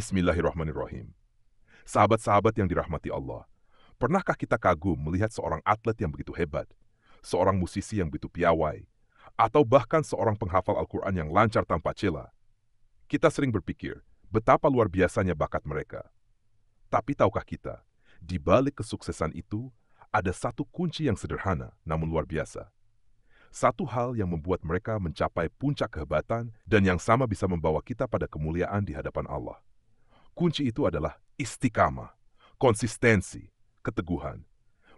Bismillahirrahmanirrahim. Sahabat-sahabat yang dirahmati Allah, pernahkah kita kagum melihat seorang atlet yang begitu hebat, seorang musisi yang begitu piawai, atau bahkan seorang penghafal Al-Quran yang lancar tanpa celah? Kita sering berpikir betapa luar biasanya bakat mereka. Tapi tahukah kita, di balik kesuksesan itu, ada satu kunci yang sederhana namun luar biasa. Satu hal yang membuat mereka mencapai puncak kehebatan dan yang sama bisa membawa kita pada kemuliaan di hadapan Allah. Kunci itu adalah istiqamah, konsistensi, keteguhan.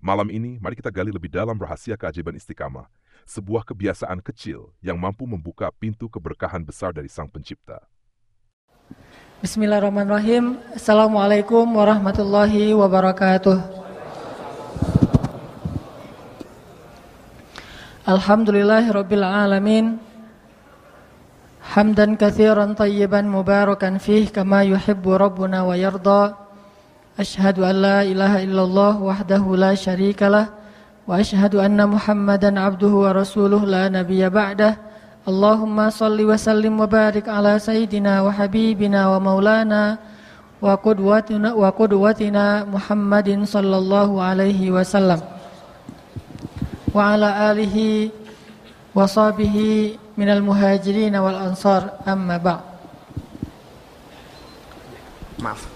Malam ini, mari kita gali lebih dalam rahasia keajaiban istiqamah, sebuah kebiasaan kecil yang mampu membuka pintu keberkahan besar dari Sang Pencipta. Bismillahirrahmanirrahim. Assalamualaikum warahmatullahi wabarakatuh. Alhamdulillahirabbil alamin. Hamdan katsiran tayyiban mubarakan fih kama yuhibbu rabbuna wa yarda. Asyhadu an la ilaha illallah wahdahu la syarikalah wa asyhadu anna Muhammadan abduhu wa rasuluh la nabiyya ba'dah. Allahumma salli wa sallim wa barik ala sayyidina wa habibina wa maulana wa qudwatina Muhammadin sallallahu alaihi wasallam wa ala alihi wa sahbihi minal muhajirin wal ansar, amma ba'd. Maaf.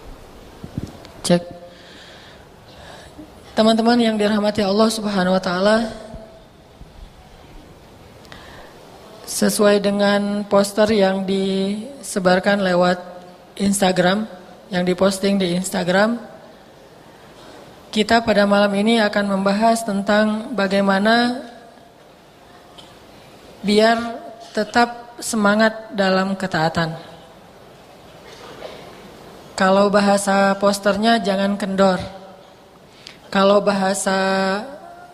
Cek. Teman-teman yang dirahmati Allah Subhanahu wa taala, sesuai dengan poster yang disebarkan lewat Instagram, yang diposting di Instagram, kita pada malam ini akan membahas tentang bagaimana biar tetap semangat dalam ketaatan. Kalau bahasa posternya jangan kendor. Kalau bahasa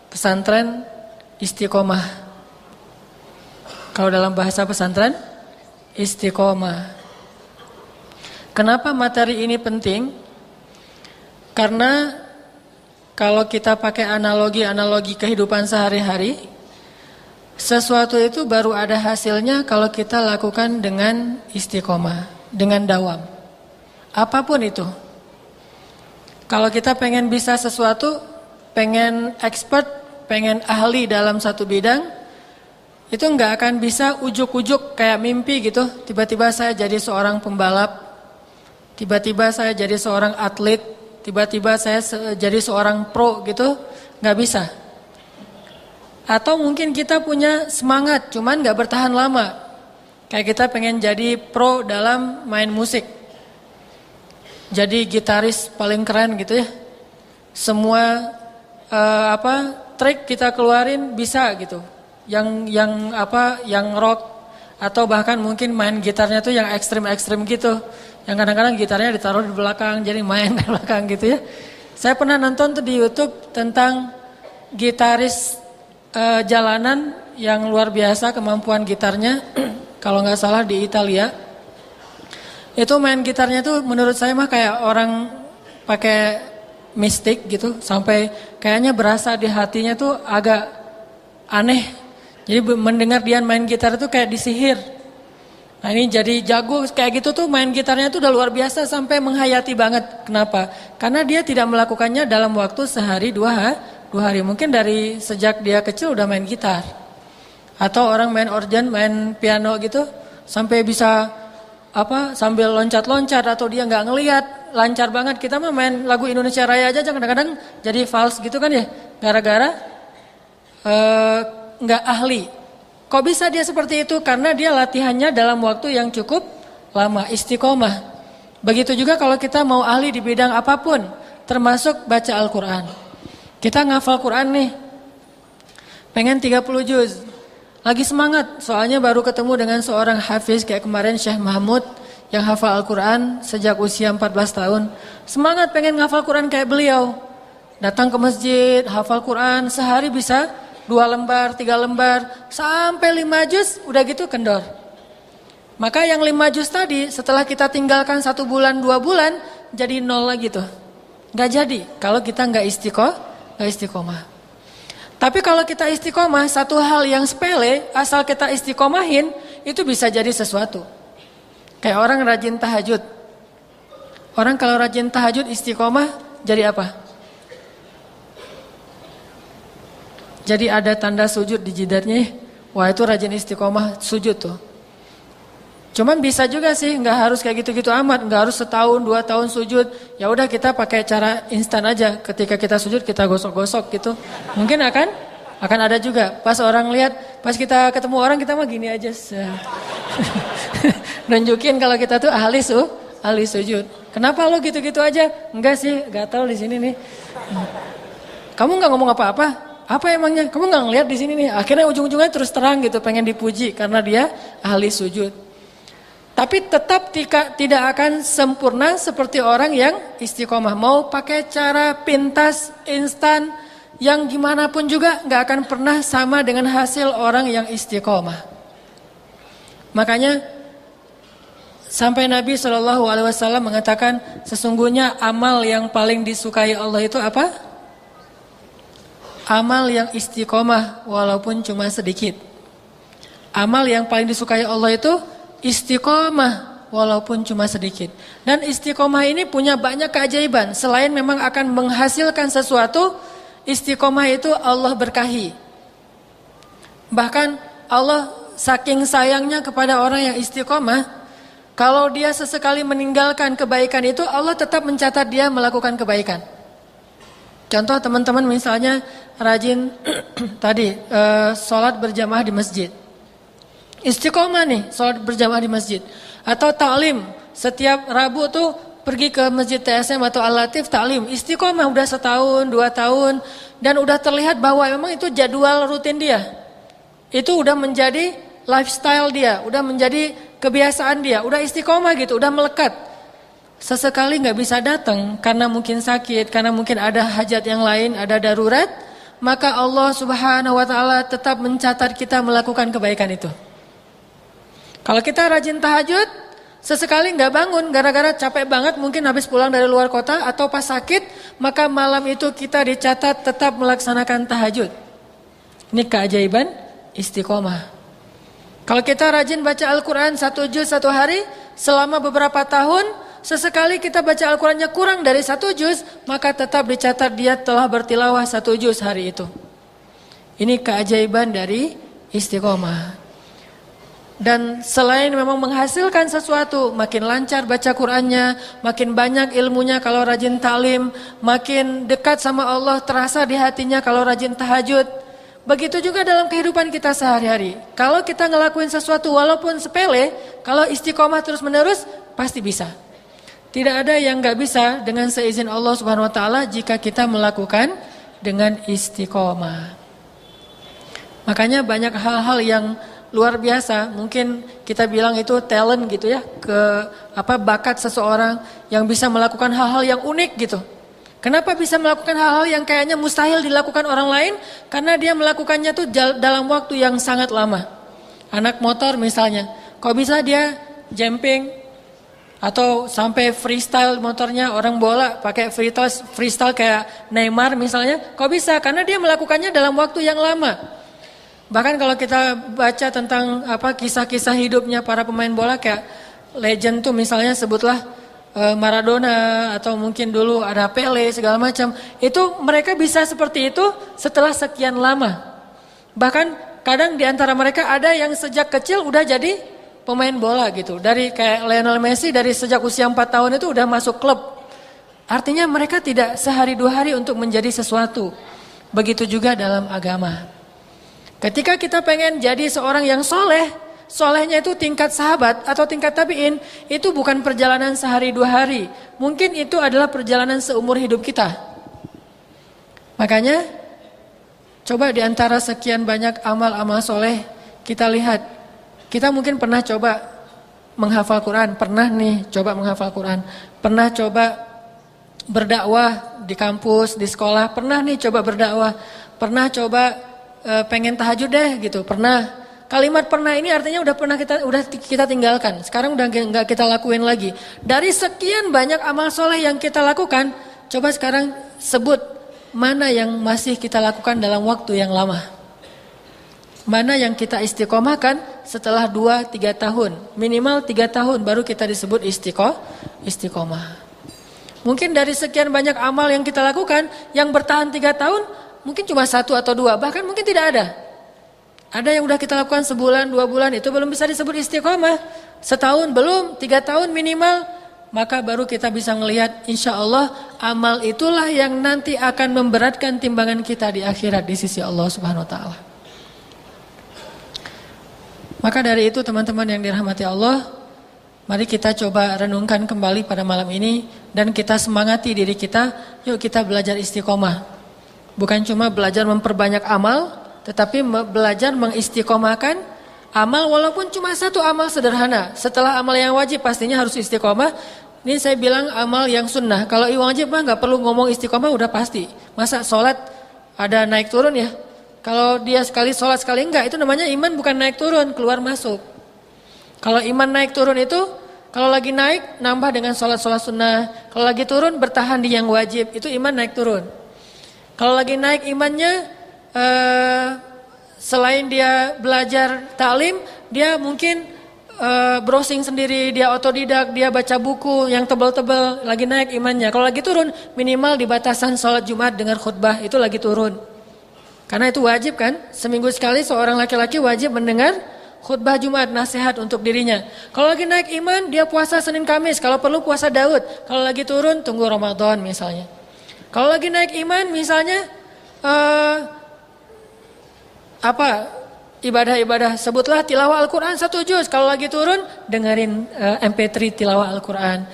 pesantren istiqomah. Kalau dalam bahasa pesantren istiqomah. Kenapa materi ini penting? Karena kalau kita pakai analogi kehidupan sehari-hari, sesuatu itu baru ada hasilnya kalau kita lakukan dengan istiqomah, dengan dawam. Apapun itu. Kalau kita pengen bisa sesuatu, pengen expert, pengen ahli dalam satu bidang, itu nggak akan bisa ujuk-ujuk kayak mimpi gitu. Tiba-tiba saya jadi seorang pembalap, tiba-tiba saya jadi seorang atlet, tiba-tiba saya jadi seorang pro gitu, nggak bisa. Atau mungkin kita punya semangat, cuman nggak bertahan lama. Kayak kita pengen jadi pro dalam main musik, jadi gitaris paling keren gitu ya. Semua trik kita keluarin bisa gitu. Yang rock, atau bahkan mungkin main gitarnya tuh yang ekstrim gitu. Yang kadang-kadang gitarnya ditaruh di belakang, jadi main di belakang gitu ya. Saya pernah nonton tuh di YouTube tentang gitaris jalanan yang luar biasa kemampuan gitarnya. Kalau nggak salah di Italia. Itu main gitarnya tuh menurut saya mah kayak orang pakai mistik gitu. Sampai kayaknya berasa di hatinya tuh agak aneh. Jadi mendengar dia main gitar itu kayak disihir. Nah ini jadi jago kayak gitu tuh, main gitarnya tuh udah luar biasa sampai menghayati banget. Kenapa? Karena dia tidak melakukannya dalam waktu sehari dua hari. Mungkin dari sejak dia kecil udah main gitar. Atau orang main organ, main piano gitu sampai bisa sambil loncat-loncat, atau dia nggak ngelihat, lancar banget. Kita mah main lagu Indonesia Raya aja kadang-kadang jadi fals gitu kan ya. Gara-gara nggak ahli. Kok bisa dia seperti itu? Karena dia latihannya dalam waktu yang cukup lama, istiqomah. Begitu juga kalau kita mau ahli di bidang apapun, termasuk baca Al-Quran. Kita ngafal Quran nih, pengen 30 juz. Lagi semangat, soalnya baru ketemu dengan seorang hafiz kayak kemarin Syekh Mahmud yang hafal Al-Quran sejak usia 14 tahun. Semangat pengen ngafal Quran kayak beliau. Datang ke masjid, hafal Quran, sehari bisa 2 lembar, 3 lembar, sampai 5 juz, udah gitu kendor. Maka yang 5 juz tadi, setelah kita tinggalkan 1 bulan, 2 bulan, jadi 0 lagi tuh. Gak jadi, kalau kita gak istiqomah. Tapi kalau kita istiqomah, satu hal yang sepele, asal kita istiqomahin, itu bisa jadi sesuatu. Kayak orang rajin tahajud. Orang kalau rajin tahajud istiqomah jadi apa? Jadi ada tanda sujud di jidatnya. Wah, itu rajin istiqomah sujud tuh. Cuman bisa juga sih, nggak harus kayak gitu-gitu amat, nggak harus setahun 2 tahun sujud. Ya udah kita pakai cara instan aja. Ketika kita sujud kita gosok-gosok gitu. Mungkin akan ada juga. Pas orang lihat, pas kita ketemu orang kita mah gini aja. Nunjukin kalau kita tuh ahli sujud. Kenapa lo gitu-gitu aja? Enggak sih, gatal di sini nih. Kamu nggak ngomong apa-apa? Apa emangnya? Kamu nggak ngeliat di sini nih? Akhirnya ujung-ujungnya terus terang gitu, pengen dipuji karena dia ahli sujud. Tapi tetap tidak akan sempurna seperti orang yang istiqomah. Mau pakai cara pintas, instan, yang gimana pun juga nggak akan pernah sama dengan hasil orang yang istiqomah. Makanya sampai Nabi SAW mengatakan sesungguhnya amal yang paling disukai Allah itu apa? Amal yang istiqomah walaupun cuma sedikit. Amal yang paling disukai Allah itu istiqomah walaupun cuma sedikit. Dan istiqomah ini punya banyak keajaiban. Selain memang akan menghasilkan sesuatu, istiqomah itu Allah berkahi. Bahkan Allah saking sayangnya kepada orang yang istiqomah, kalau dia sesekali meninggalkan kebaikan itu, Allah tetap mencatat dia melakukan kebaikan. Contoh teman-teman misalnya rajin tadi sholat berjamaah di masjid. Istiqomah nih, sholat berjamaah di masjid. Atau ta'lim, setiap Rabu tuh pergi ke masjid TSM atau Al-Latif ta'lim. Istiqomah udah 1 tahun, 2 tahun. Dan udah terlihat bahwa memang itu jadwal rutin dia. Itu udah menjadi lifestyle dia, udah menjadi kebiasaan dia. Udah istiqomah gitu, udah melekat. Sesekali gak bisa datang karena mungkin sakit, karena mungkin ada hajat yang lain, ada darurat. Maka Allah Subhanahu wa ta'ala tetap mencatat kita melakukan kebaikan itu. Kalau kita rajin tahajud, sesekali nggak bangun gara-gara capek banget mungkin habis pulang dari luar kota atau pas sakit, maka malam itu kita dicatat tetap melaksanakan tahajud. Ini keajaiban istiqomah. Kalau kita rajin baca Al-Quran 1 juz 1 hari, selama beberapa tahun, sesekali kita baca Al-Qurannya kurang dari 1 juz, maka tetap dicatat dia telah bertilawah 1 juz hari itu. Ini keajaiban dari istiqomah. Dan selain memang menghasilkan sesuatu, makin lancar baca Qur'annya, makin banyak ilmunya kalau rajin ta'lim, makin dekat sama Allah terasa di hatinya kalau rajin tahajud. Begitu juga dalam kehidupan kita sehari-hari. Kalau kita ngelakuin sesuatu walaupun sepele, kalau istiqomah terus menerus, pasti bisa. Tidak ada yang gak bisa dengan seizin Allah Subhanahu Wa Taala jika kita melakukan dengan istiqomah. Makanya banyak hal-hal yang luar biasa, mungkin kita bilang itu talent gitu ya, bakat seseorang yang bisa melakukan hal-hal yang unik gitu. Kenapa bisa melakukan hal-hal yang kayaknya mustahil dilakukan orang lain? Karena dia melakukannya tuh dalam waktu yang sangat lama. Anak motor misalnya, kok bisa dia jumping atau sampai freestyle motornya, orang bola pakai freestyle kayak Neymar misalnya, kok bisa? Karena dia melakukannya dalam waktu yang lama. Bahkan kalau kita baca tentang kisah-kisah hidupnya para pemain bola kayak legend tuh misalnya sebutlah Maradona atau mungkin dulu ada Pele segala macam. Itu mereka bisa seperti itu setelah sekian lama. Bahkan kadang di antara mereka ada yang sejak kecil udah jadi pemain bola gitu. Dari kayak Lionel Messi dari sejak usia 4 tahun itu udah masuk klub. Artinya mereka tidak sehari 2 hari untuk menjadi sesuatu. Begitu juga dalam agama. Ketika kita pengen jadi seorang yang soleh, solehnya itu tingkat sahabat atau tingkat tabi'in, itu bukan perjalanan sehari 2 hari. Mungkin itu adalah perjalanan seumur hidup kita. Makanya, coba di antara sekian banyak amal-amal soleh, kita lihat. Kita mungkin pernah coba menghafal Quran, pernah nih coba menghafal Quran, pernah coba berdakwah di kampus, di sekolah, pernah nih coba berdakwah, pernah coba pengen tahajud deh gitu, pernah. Kalimat pernah ini artinya udah kita tinggalkan. Sekarang udah nggak kita lakuin lagi. Dari sekian banyak amal soleh yang kita lakukan, coba sekarang sebut mana yang masih kita lakukan dalam waktu yang lama. Mana yang kita istiqomahkan setelah 2-3 tahun, minimal 3 tahun baru kita disebut istiqomah. Mungkin dari sekian banyak amal yang kita lakukan, yang bertahan 3 tahun, mungkin cuma 1 atau 2, bahkan mungkin tidak ada. Ada yang udah kita lakukan sebulan, 2 bulan, itu belum bisa disebut istiqomah. Setahun belum, 3 tahun minimal, maka baru kita bisa melihat insya Allah amal itulah yang nanti akan memberatkan timbangan kita di akhirat di sisi Allah Subhanahu Wa Taala. Maka dari itu teman-teman yang dirahmati Allah, mari kita coba renungkan kembali pada malam ini dan kita semangati diri kita, yuk kita belajar istiqomah. Bukan cuma belajar memperbanyak amal, tetapi belajar mengistiqomahkan amal walaupun cuma 1 amal sederhana. Setelah amal yang wajib pastinya harus istiqomah. Ini saya bilang amal yang sunnah. Kalau yang wajib mah nggak perlu ngomong istiqomah udah pasti. Masa sholat ada naik turun ya? Kalau dia sekali sholat sekali enggak, itu namanya iman bukan naik turun, keluar masuk. Kalau iman naik turun itu, kalau lagi naik nambah dengan sholat-sholat sunnah. Kalau lagi turun bertahan di yang wajib, itu iman naik turun. Kalau lagi naik imannya, selain dia belajar taklim, dia mungkin browsing sendiri, dia otodidak, dia baca buku yang tebal-tebal, lagi naik imannya. Kalau lagi turun, minimal di batasan sholat Jumat dengan khutbah, itu lagi turun. Karena itu wajib kan, seminggu sekali seorang laki-laki wajib mendengar khutbah Jumat, nasihat untuk dirinya. Kalau lagi naik iman, dia puasa Senin Kamis, kalau perlu puasa Daud. Kalau lagi turun, tunggu Ramadan misalnya. Kalau lagi naik iman misalnya, ibadah-ibadah, sebutlah tilawah Al-Quran 1 juz. Kalau lagi turun, dengerin MP3 tilawah Al-Quran.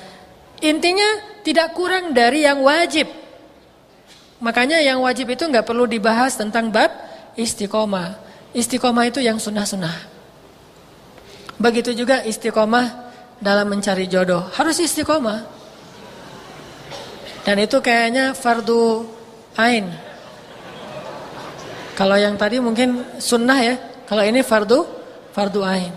Intinya tidak kurang dari yang wajib. Makanya yang wajib itu nggak perlu dibahas tentang bab istiqomah. Istiqomah itu yang sunnah-sunnah. Begitu juga istiqomah dalam mencari jodoh. Harus istiqomah. Dan itu kayaknya fardu ain. Kalau yang tadi mungkin sunnah ya. Kalau ini fardu ain.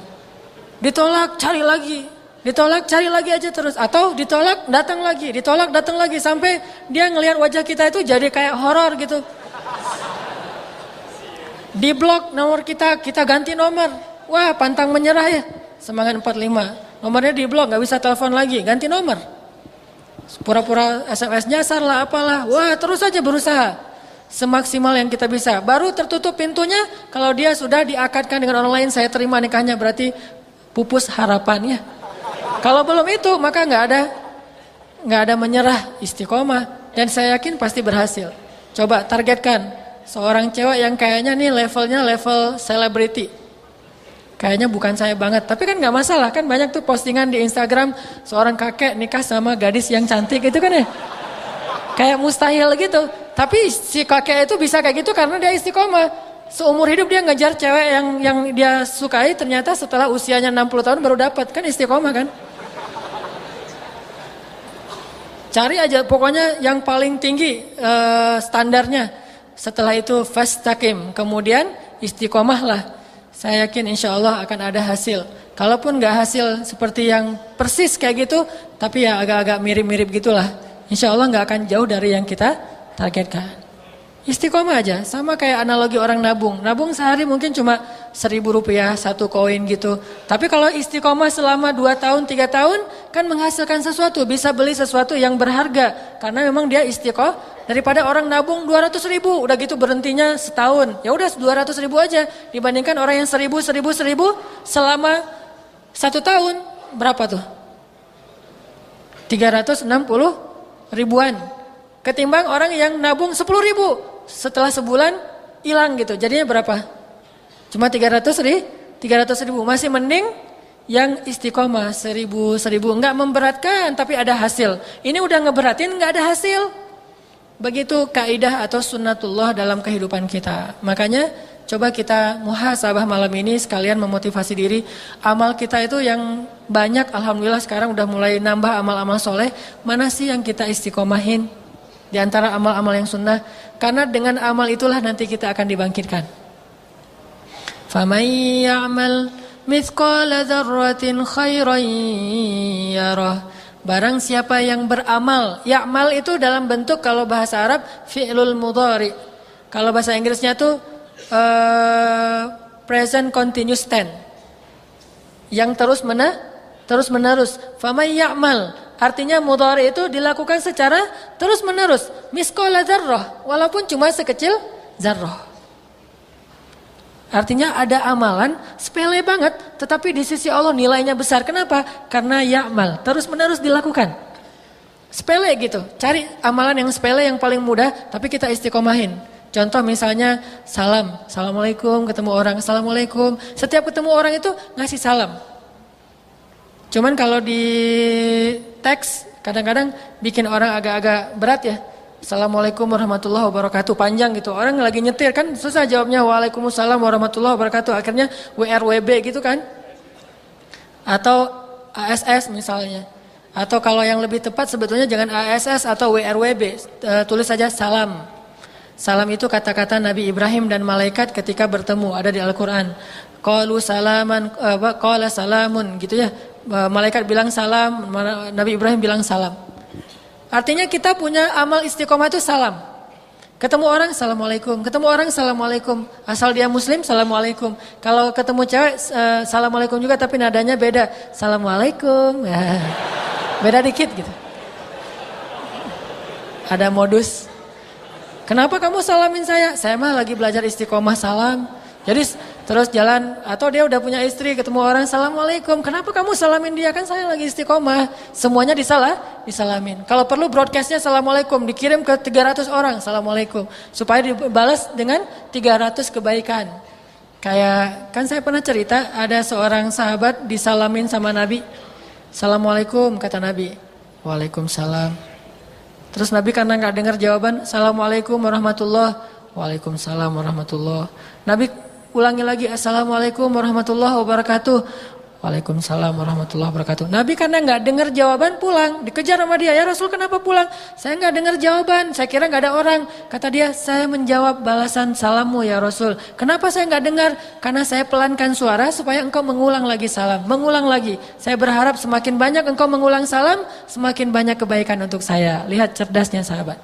Ditolak, cari lagi. Ditolak, cari lagi aja terus. Atau ditolak, datang lagi. Ditolak, datang lagi. Sampai dia ngelihat wajah kita itu jadi kayak horor gitu. Di blok nomor kita ganti nomor. Wah, pantang menyerah ya. Semangat 45. Nomornya di blok, gak bisa telepon lagi. Ganti nomor. Pura-pura SMS nyasar lah, apalah. Wah, terus aja berusaha. Semaksimal yang kita bisa. Baru tertutup pintunya. Kalau dia sudah diakadkan dengan orang lain, saya terima nikahnya. Berarti pupus harapannya. Kalau belum itu maka nggak ada menyerah, istiqomah, dan saya yakin pasti berhasil. Coba targetkan seorang cewek yang kayaknya nih levelnya level selebriti. Kayaknya bukan saya banget, tapi kan nggak masalah kan, banyak tuh postingan di Instagram seorang kakek nikah sama gadis yang cantik gitu kan ya. Kayak mustahil gitu. Tapi si kakek itu bisa kayak gitu karena dia istiqomah. Seumur hidup dia ngejar cewek yang dia sukai, ternyata setelah usianya 60 tahun baru dapat, kan istiqomah kan. Cari aja pokoknya yang paling tinggi standarnya. Setelah itu fastaqim, kemudian istiqomahlah. Saya yakin insya Allah akan ada hasil. Kalaupun gak hasil seperti yang persis kayak gitu, tapi ya agak-agak mirip-mirip gitulah. Insya Allah gak akan jauh dari yang kita targetkan. Istiqomah aja, sama kayak analogi orang nabung. Nabung sehari mungkin cuma Rp1.000, 1 koin gitu. Tapi kalau istiqomah selama 2 tahun, 3 tahun, kan menghasilkan sesuatu. Bisa beli sesuatu yang berharga. Karena memang dia istiqomah. Daripada orang nabung 200.000, udah gitu berhentinya setahun. Ya udah 200.000 aja. Dibandingkan orang yang 1.000 selama 1 tahun. Berapa tuh? 360 ribuan. Ketimbang orang yang nabung 10.000. Setelah sebulan hilang gitu. Jadinya berapa? Cuma 300.000. Masih mending yang istiqomah 1.000. Enggak memberatkan tapi ada hasil. Ini udah ngeberatin enggak ada hasil. Begitu kaidah atau sunnatullah dalam kehidupan kita. Makanya coba kita muhasabah malam ini sekalian memotivasi diri. Amal kita itu yang banyak, alhamdulillah sekarang udah mulai nambah amal-amal soleh. Mana sih yang kita istiqomahin di antara amal-amal yang sunnah? Karena dengan amal itulah nanti kita akan dibangkitkan. فَمَنْ يَعْمَلْ مِثْقَالَ ذَرَّةٍ خَيْرًا يَرَهُ. Barang siapa yang beramal, ya'mal itu dalam bentuk kalau bahasa Arab fi'lul mudhari. Kalau bahasa Inggrisnya tuh present continuous tense. Yang terus menerus. فَمَنْ يَعْمَلْ, Artinya mudhari itu dilakukan secara terus-menerus. Misqala dzarrah, walaupun cuma sekecil zarrah. Artinya ada amalan sepele banget, tetapi di sisi Allah nilainya besar. Kenapa? Karena ya'mal, terus-menerus dilakukan. Sepele gitu. Cari amalan yang sepele yang paling mudah, tapi kita istiqomahin. Contoh misalnya salam. Assalamualaikum, ketemu orang. Assalamualaikum. Setiap ketemu orang itu ngasih salam. Cuman kalau di teks kadang-kadang bikin orang agak-agak berat ya. Assalamualaikum warahmatullahi wabarakatuh, panjang gitu. Orang lagi nyetir kan susah jawabnya waalaikumsalam warahmatullahi wabarakatuh. Akhirnya WRWB gitu kan. Atau ASS misalnya. Atau kalau yang lebih tepat sebetulnya jangan ASS atau WRWB. Tulis saja salam. Salam itu kata-kata Nabi Ibrahim dan malaikat ketika bertemu, ada di Al-Quran. Qalu salaman, qala salamun gitu ya. Malaikat bilang salam, Nabi Ibrahim bilang salam. Artinya kita punya amal istiqomah itu salam. Ketemu orang assalamualaikum, ketemu orang assalamualaikum. Asal dia muslim assalamualaikum. Kalau ketemu cewek assalamualaikum juga tapi nadanya beda. Assalamualaikum. Beda dikit gitu. Ada modus. Kenapa kamu salamin saya? Saya mah lagi belajar istiqomah salam. Jadi terus jalan atau dia udah punya istri ketemu orang assalamualaikum. Kenapa kamu salamin dia? Kan saya lagi istiqomah. Semuanya disalamin. Kalau perlu broadcastnya assalamualaikum dikirim ke 300 orang assalamualaikum supaya dibalas dengan 300 kebaikan. Kayak kan saya pernah cerita ada seorang sahabat disalamin sama Nabi. Assalamualaikum kata Nabi. Waalaikumsalam. Terus Nabi karena nggak dengar jawaban assalamualaikum warahmatullah. Waalaikumsalam warahmatullah. Nabi ulangi lagi assalamualaikum warahmatullahi wabarakatuh. Waalaikumsalam warahmatullahi wabarakatuh. Nabi karena nggak dengar jawaban pulang, dikejar sama dia. Ya Rasul kenapa pulang? Saya nggak dengar jawaban. Saya kira nggak ada orang. Kata dia saya menjawab balasan salammu ya Rasul. Kenapa saya nggak dengar? Karena saya pelankan suara supaya engkau mengulang lagi salam. Mengulang lagi. Saya berharap semakin banyak engkau mengulang salam, semakin banyak kebaikan untuk saya. Lihat cerdasnya sahabat.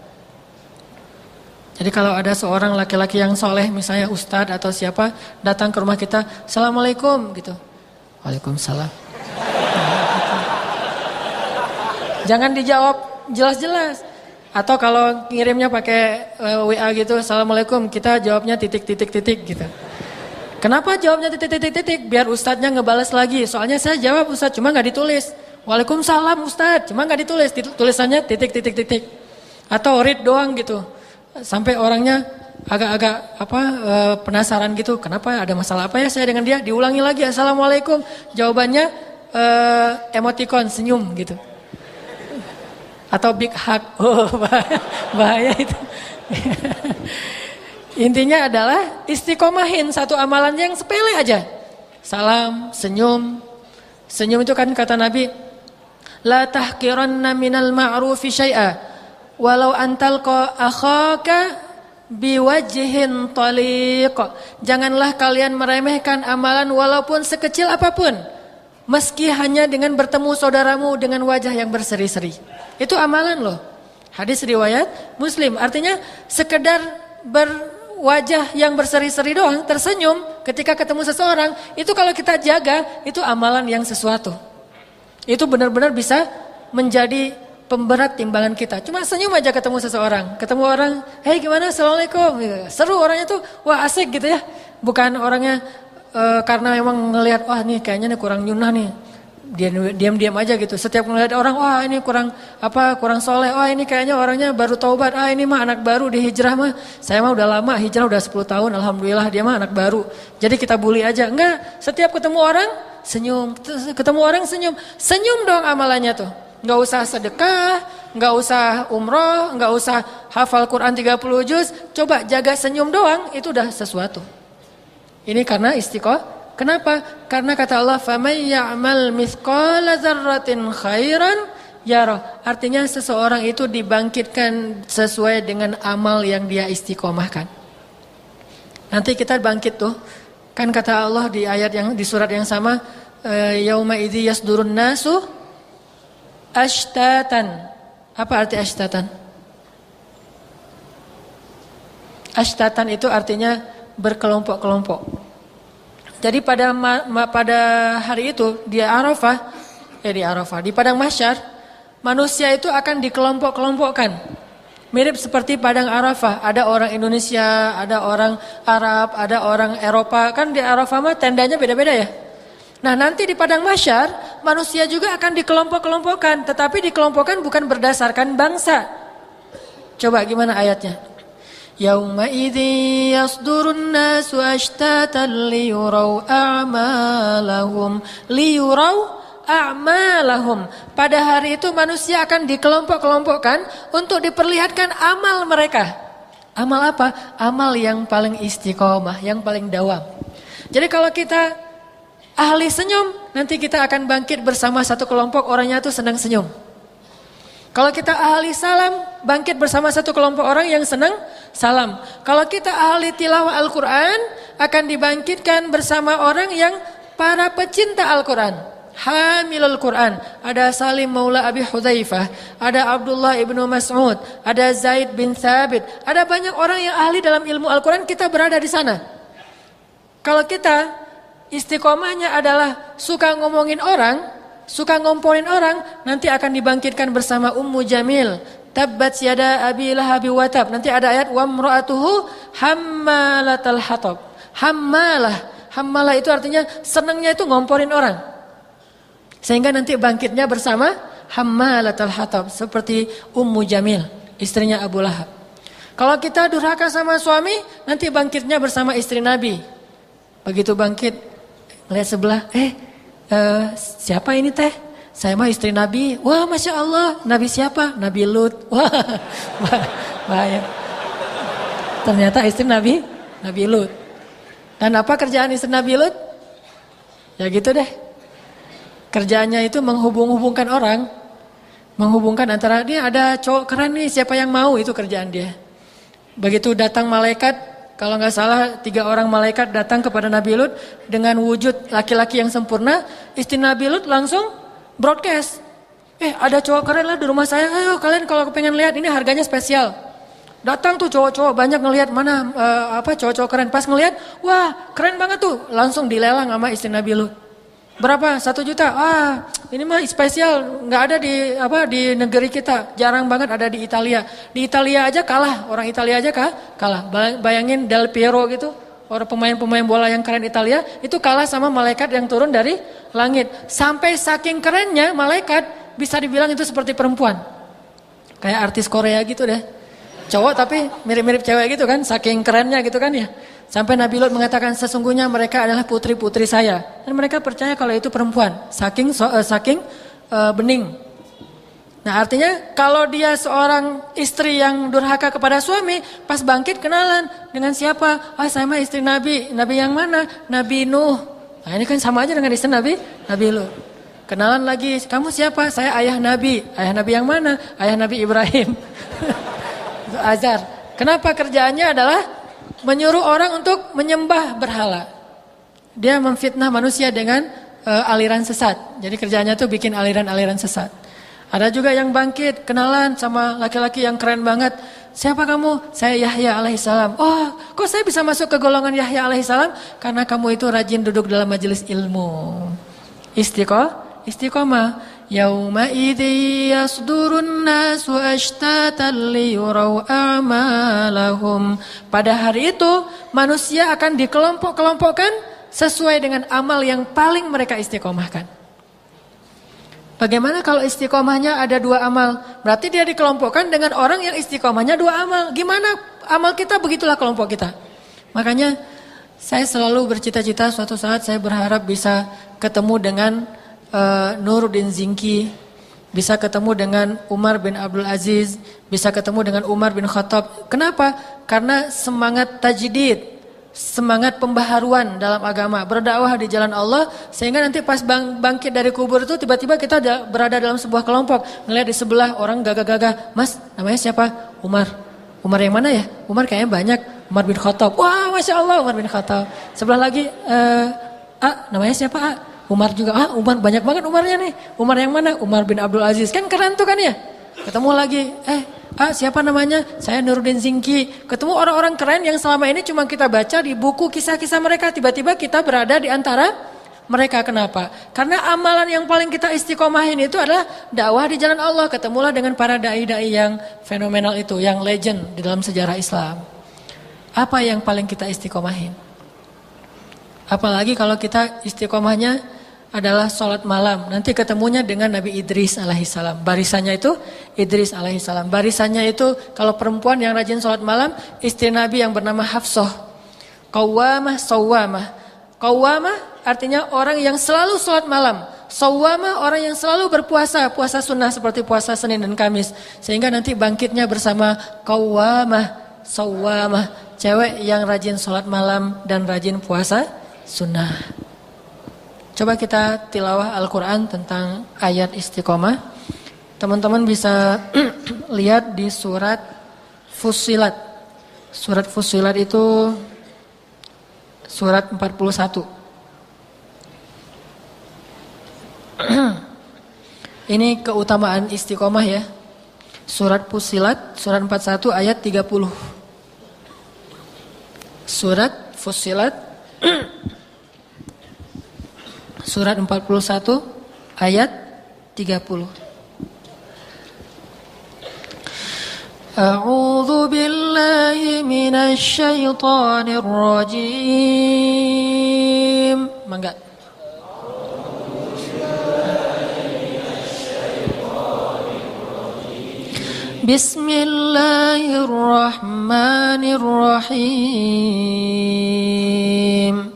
Jadi kalau ada seorang laki-laki yang soleh, misalnya ustadz atau siapa, datang ke rumah kita, assalamualaikum gitu. Waalaikumsalam. Jangan dijawab jelas-jelas. Atau kalau ngirimnya pakai WA gitu, assalamualaikum, kita jawabnya titik-titik-titik gitu. Kenapa jawabnya titik-titik-titik? Biar ustadznya ngebales lagi. Soalnya saya jawab ustadz, cuma nggak ditulis. Waalaikumsalam ustadz, cuma nggak ditulis. Tulisannya titik-titik-titik. Atau read doang gitu. Sampai orangnya agak-agak penasaran gitu, kenapa ada masalah apa ya saya dengan dia? Diulangi lagi assalamualaikum, jawabannya emoticon senyum gitu, atau big hug. Oh bahaya itu. Intinya adalah istiqomahin satu amalan yang sepele aja, salam, senyum. Senyum itu kan kata Nabi, la tahqiranna minal ma'rufi syai'a walau antalqa akhaka biwajhin taliq. Janganlah kalian meremehkan amalan walaupun sekecil apapun, meski hanya dengan bertemu saudaramu dengan wajah yang berseri-seri. Itu amalan loh. Hadis riwayat Muslim. Artinya sekedar berwajah yang berseri-seri doang, tersenyum ketika ketemu seseorang, itu kalau kita jaga, itu amalan yang sesuatu. Itu benar-benar bisa menjadi pemberat timbangan kita. Cuma senyum aja ketemu seseorang. Ketemu orang, hey gimana, assalamualaikum. Seru orangnya tuh, wah asik gitu ya. Bukan orangnya karena memang ngelihat, wah nih kayaknya nih kurang nyunah nih. Diam-diam aja gitu. Setiap ngelihat orang, wah ini kurang soleh. Wah ini kayaknya orangnya baru taubat. Ah ini mah anak baru di hijrah mah. Saya mah udah lama, hijrah udah 10 tahun. Alhamdulillah dia mah anak baru. Jadi kita bully aja. Enggak, setiap ketemu orang, senyum. Ketemu orang senyum. Senyum dong amalannya tuh. Nggak usah sedekah, nggak usah umroh, nggak usah hafal Quran 30 juz. Coba jaga senyum doang, itu udah sesuatu. Ini karena istiqomah. Kenapa? Karena kata Allah, فَمَنْ يَعْمَلْ مِثْقَالَ ذَرَّةٍ خَيْرًا يَرَهُ. Artinya seseorang itu dibangkitkan sesuai dengan amal yang dia istiqomahkan. Nanti kita bangkit tuh. Kan kata Allah di ayat yang di surat yang sama, yauma idzi yasdurun nasu ashtatan. Apa arti ashtatan? Ashtatan itu artinya berkelompok-kelompok. Jadi pada hari itu di Arafah, di Padang Mahsyar, manusia itu akan dikelompok-kelompokkan. Mirip seperti Padang Arafah, ada orang Indonesia, ada orang Arab, ada orang Eropa. Kan di Arafah mah tendanya beda-beda ya. Nah nanti di Padang Mahsyar, manusia juga akan dikelompok-kelompokkan. Tetapi dikelompokkan bukan berdasarkan bangsa. Coba gimana ayatnya? Yauma idzi yasdurun nasu ashtatan liyurau a'malahum a'malahum. Pada hari itu manusia akan dikelompok-kelompokkan untuk diperlihatkan amal mereka. Amal apa? Amal yang paling istiqomah, yang paling dawam. Jadi kalau kita ahli senyum, nanti kita akan bangkit bersama satu kelompok orangnya itu senang senyum. Kalau kita ahli salam, bangkit bersama satu kelompok orang yang senang salam. Kalau kita ahli tilawah Al-Quran, akan dibangkitkan bersama orang yang para pecinta Al-Quran. Hamilul Quran, ada Salim Maula Abi Hudzaifah, ada Abdullah ibnu Mas'ud, ada Zaid bin Thabit, ada banyak orang yang ahli dalam ilmu Al-Quran, kita berada di sana. Kalau kita istiqomahnya adalah suka ngomongin orang, suka ngomporin orang, nanti akan dibangkitkan bersama Ummu Jamil, tabbat yada abi lahabi wa tab. Nanti ada ayat wa imra'atuhu hammalatal hatab. Hammalah itu artinya senangnya itu ngomporin orang. Sehingga nanti bangkitnya bersama hammalatul hatab seperti Ummu Jamil, istrinya Abu Lahab. Kalau kita durhaka sama suami, nanti bangkitnya bersama istri Nabi. Begitu bangkit, lihat sebelah, siapa ini teh? Saya mah istri Nabi. Wah, Masya Allah, Nabi siapa? Nabi Lut. Wah, bahaya. Ternyata istri Nabi Lut. Dan apa kerjaan istri Nabi Lut? Ya gitu deh. Kerjaannya itu menghubung-hubungkan orang. Menghubungkan antara dia ada cowok keren nih, siapa yang mau, itu kerjaan dia. Begitu datang malaikat, kalau nggak salah 3 orang malaikat datang kepada Nabi Lut dengan wujud laki-laki yang sempurna, istri Nabi Lut langsung broadcast. Ada cowok keren lah di rumah saya, ayo kalian kalau pengen lihat ini harganya spesial. Datang tuh cowok-cowok banyak ngelihat mana cowok-cowok keren. Pas ngelihat, wah keren banget tuh, langsung dilelang sama istri Nabi Lut. Berapa? 1 juta. Ini mah spesial, nggak ada di negeri kita. Jarang banget ada di Italia. Di Italia aja kalah, orang Italia aja kalah. Bayangin Del Piero gitu, orang pemain bola yang keren Italia itu kalah sama malaikat yang turun dari langit. Sampai saking kerennya malaikat bisa dibilang itu seperti perempuan. Kayak artis Korea gitu deh. Cowok tapi mirip-mirip cewek gitu kan, saking kerennya gitu kan ya. Sampai Nabi Lut mengatakan sesungguhnya mereka adalah putri-putri saya. Dan mereka percaya kalau itu perempuan. Saking bening. Nah artinya kalau dia seorang istri yang durhaka kepada suami, pas bangkit kenalan dengan siapa? Saya mah istri Nabi. Nabi yang mana? Nabi Nuh. Nah ini kan sama aja dengan istri Nabi Lut. Kenalan lagi, kamu siapa? Saya ayah Nabi. Ayah Nabi yang mana? Ayah Nabi Ibrahim. Azar. Kenapa kerjaannya adalah menyuruh orang untuk menyembah berhala. Dia memfitnah manusia dengan aliran sesat. Jadi kerjanya tuh bikin aliran-aliran sesat. Ada juga yang bangkit, kenalan sama laki-laki yang keren banget. Siapa kamu? Saya Yahya alaihissalam. Oh, kok saya bisa masuk ke golongan Yahya alaihissalam? Karena kamu itu rajin duduk dalam majelis ilmu. Istiqomah. Yauma idzi yasdurun nasu ashtatan liyurau a'malahum. Pada hari itu manusia akan dikelompok-kelompokkan sesuai dengan amal yang paling mereka istiqomahkan. Bagaimana kalau istiqomahnya ada 2 amal? Berarti dia dikelompokkan dengan orang yang istiqomahnya 2 amal. Gimana amal kita, begitulah kelompok kita. Makanya saya selalu bercita-cita suatu saat saya berharap bisa ketemu dengan Nuruddin Zinki, bisa ketemu dengan Umar bin Abdul Aziz, bisa ketemu dengan Umar bin Khattab. Kenapa? Karena semangat tajdid, semangat pembaharuan dalam agama, berdakwah di jalan Allah, sehingga nanti pas bangkit dari kubur itu tiba-tiba kita berada dalam sebuah kelompok, ngelihat di sebelah orang gagah-gagah, Mas namanya siapa? Umar yang mana ya? Umar kayaknya banyak. Umar bin Khattab. Wah Masya Allah Umar bin Khattab. Sebelah lagi namanya siapa? Umar juga, Umar banyak banget Umarnya nih. Umar yang mana? Umar bin Abdul Aziz. Kan keren tuh kan ya. Ketemu lagi, siapa namanya? Saya Nuruddin Zinki. Ketemu orang-orang keren yang selama ini cuma kita baca di buku kisah-kisah mereka. Tiba-tiba kita berada di antara Mereka kenapa? Karena amalan yang paling kita istiqomahin itu adalah dakwah di jalan Allah. Ketemulah dengan para dai-dai yang fenomenal itu, yang legend di dalam sejarah Islam. Apa yang paling kita istiqomahin? Apalagi kalau kita istiqomahnya adalah sholat malam. Nanti ketemunya dengan Nabi Idris alaihissalam. Barisannya itu Idris alaihissalam. Barisannya itu kalau perempuan yang rajin sholat malam, istri Nabi yang bernama Hafsah. Qawwamah, sawwamah. Qawwamah artinya orang yang selalu sholat malam. Sawwamah orang yang selalu berpuasa, puasa sunnah seperti puasa Senin dan Kamis. Sehingga nanti bangkitnya bersama qawwamah, sawwamah. Cewek yang rajin sholat malam dan rajin puasa sunnah. Coba kita tilawah Al-Quran tentang ayat istiqomah. Teman-teman bisa lihat di surat Fussilat. Surat Fussilat itu surat 41. Ini keutamaan istiqomah ya. Surat Fussilat, surat 41 ayat 30. Surat Fussilat surat 41 ayat 30. A'udzu billahi minasy syaithanir rajim. Mangga. Bismillahirrahmanirrahim.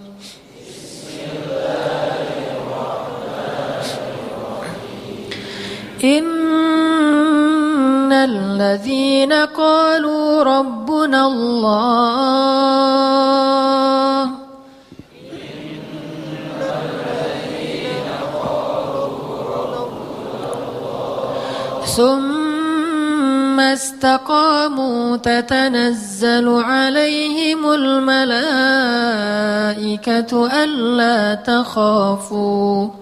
Innal ladzina qalu rabbuna Allah summa istaqamu tatanazzalu alaihimul malaikatu alla takhafu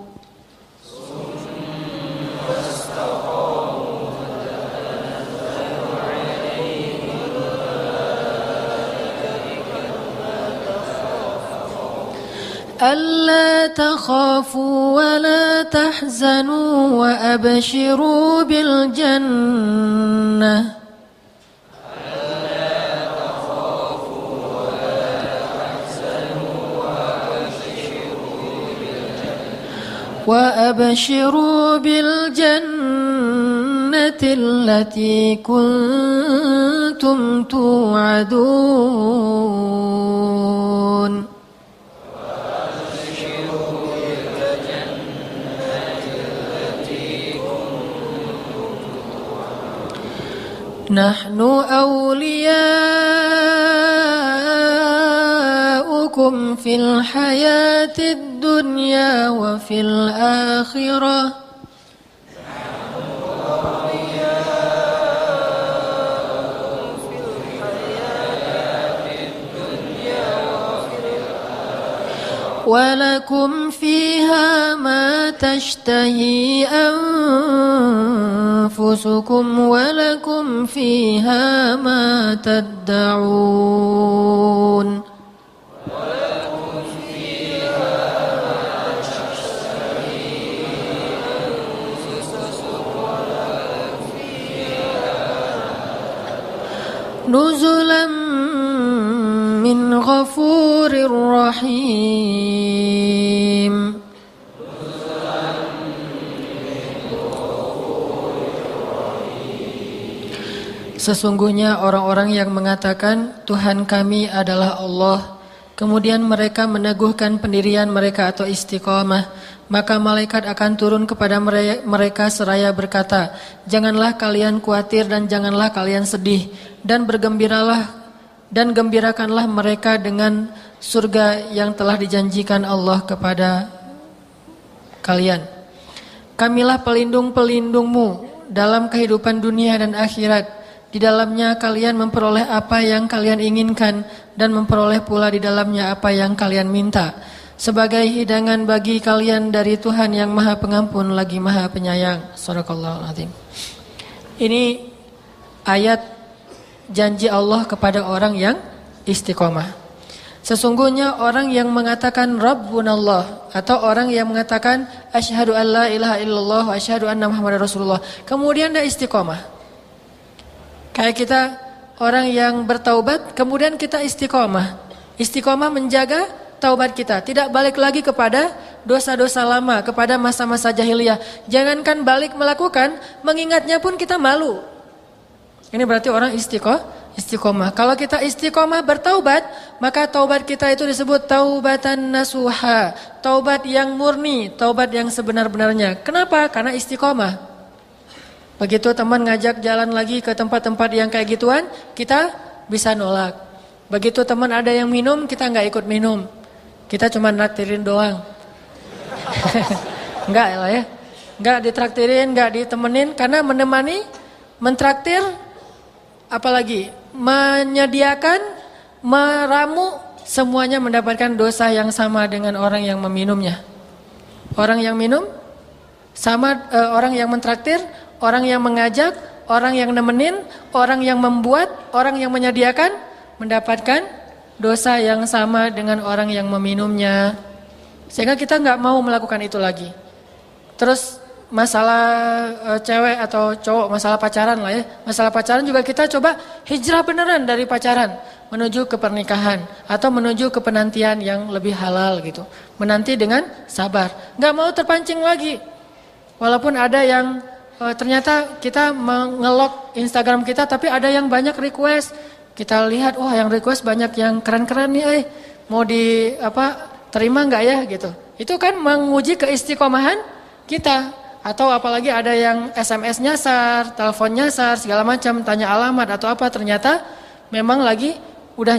ألا تخافوا ولا تحزنوا وأبشروا بالجنة وأبشروا بالجنة التي كنتم توعدون نحن أولياؤكم في الحياة الدنيا وفي الآخرة ولكم فيها ما تشتهي أنفسكم ولكم فيها ما تدعون نزلا من غفور رحيم. Sesungguhnya orang-orang yang mengatakan Tuhan kami adalah Allah, kemudian mereka meneguhkan pendirian mereka atau istiqamah, maka malaikat akan turun kepada mereka seraya berkata, janganlah kalian khawatir dan janganlah kalian sedih, dan bergembiralah dan gembirakanlah mereka dengan surga yang telah dijanjikan Allah kepada kalian. Kamilah pelindung-pelindungmu dalam kehidupan dunia dan akhirat. Di dalamnya kalian memperoleh apa yang kalian inginkan dan memperoleh pula di dalamnya apa yang kalian minta. Sebagai hidangan bagi kalian dari Tuhan yang Maha Pengampun lagi Maha Penyayang. Shadaqallahul Azim. Ini ayat janji Allah kepada orang yang istiqomah. Sesungguhnya orang yang mengatakan Rabbunallah atau orang yang mengatakan asyhadu an la ilaha illallah wa asyhadu anna Muhammadar Rasulullah, kemudian dia istiqomah. Kayak kita orang yang bertaubat, kemudian kita istiqomah. Istiqomah menjaga taubat kita, tidak balik lagi kepada dosa-dosa lama, kepada masa-masa jahiliyah. Jangankan balik melakukan, mengingatnya pun kita malu. Ini berarti orang istiqomah. Kalau kita istiqomah bertaubat, maka taubat kita itu disebut taubatan nasuha, taubat yang murni, taubat yang sebenar-benarnya. Kenapa? Karena istiqomah. Begitu teman ngajak jalan lagi ke tempat-tempat yang kayak gituan, kita bisa nolak. Begitu teman ada yang minum, kita nggak ikut minum. Kita cuma naktirin doang. Enggak lah ya. Enggak ditraktirin, enggak ditemenin, karena menemani, mentraktir, apalagi menyediakan, meramu, semuanya mendapatkan dosa yang sama dengan orang yang meminumnya. Orang yang minum sama orang yang mentraktir, orang yang mengajak, orang yang nemenin, orang yang membuat, orang yang menyediakan mendapatkan dosa yang sama dengan orang yang meminumnya. Sehingga kita nggak mau melakukan itu lagi. Terus masalah cewek atau cowok, masalah pacaran lah ya. Masalah pacaran juga kita coba hijrah beneran dari pacaran menuju ke pernikahan atau menuju ke penantian yang lebih halal gitu. Menanti dengan sabar, nggak mau terpancing lagi. Walaupun ada yang ternyata kita mengelok Instagram kita, tapi ada yang banyak request. Kita lihat, wah yang request banyak yang keren-keren nih, mau terima nggak ya gitu. Itu kan menguji keistiqomahan kita. Atau apalagi ada yang SMS nyasar, telepon nyasar, segala macam, tanya alamat atau apa, ternyata memang lagi udah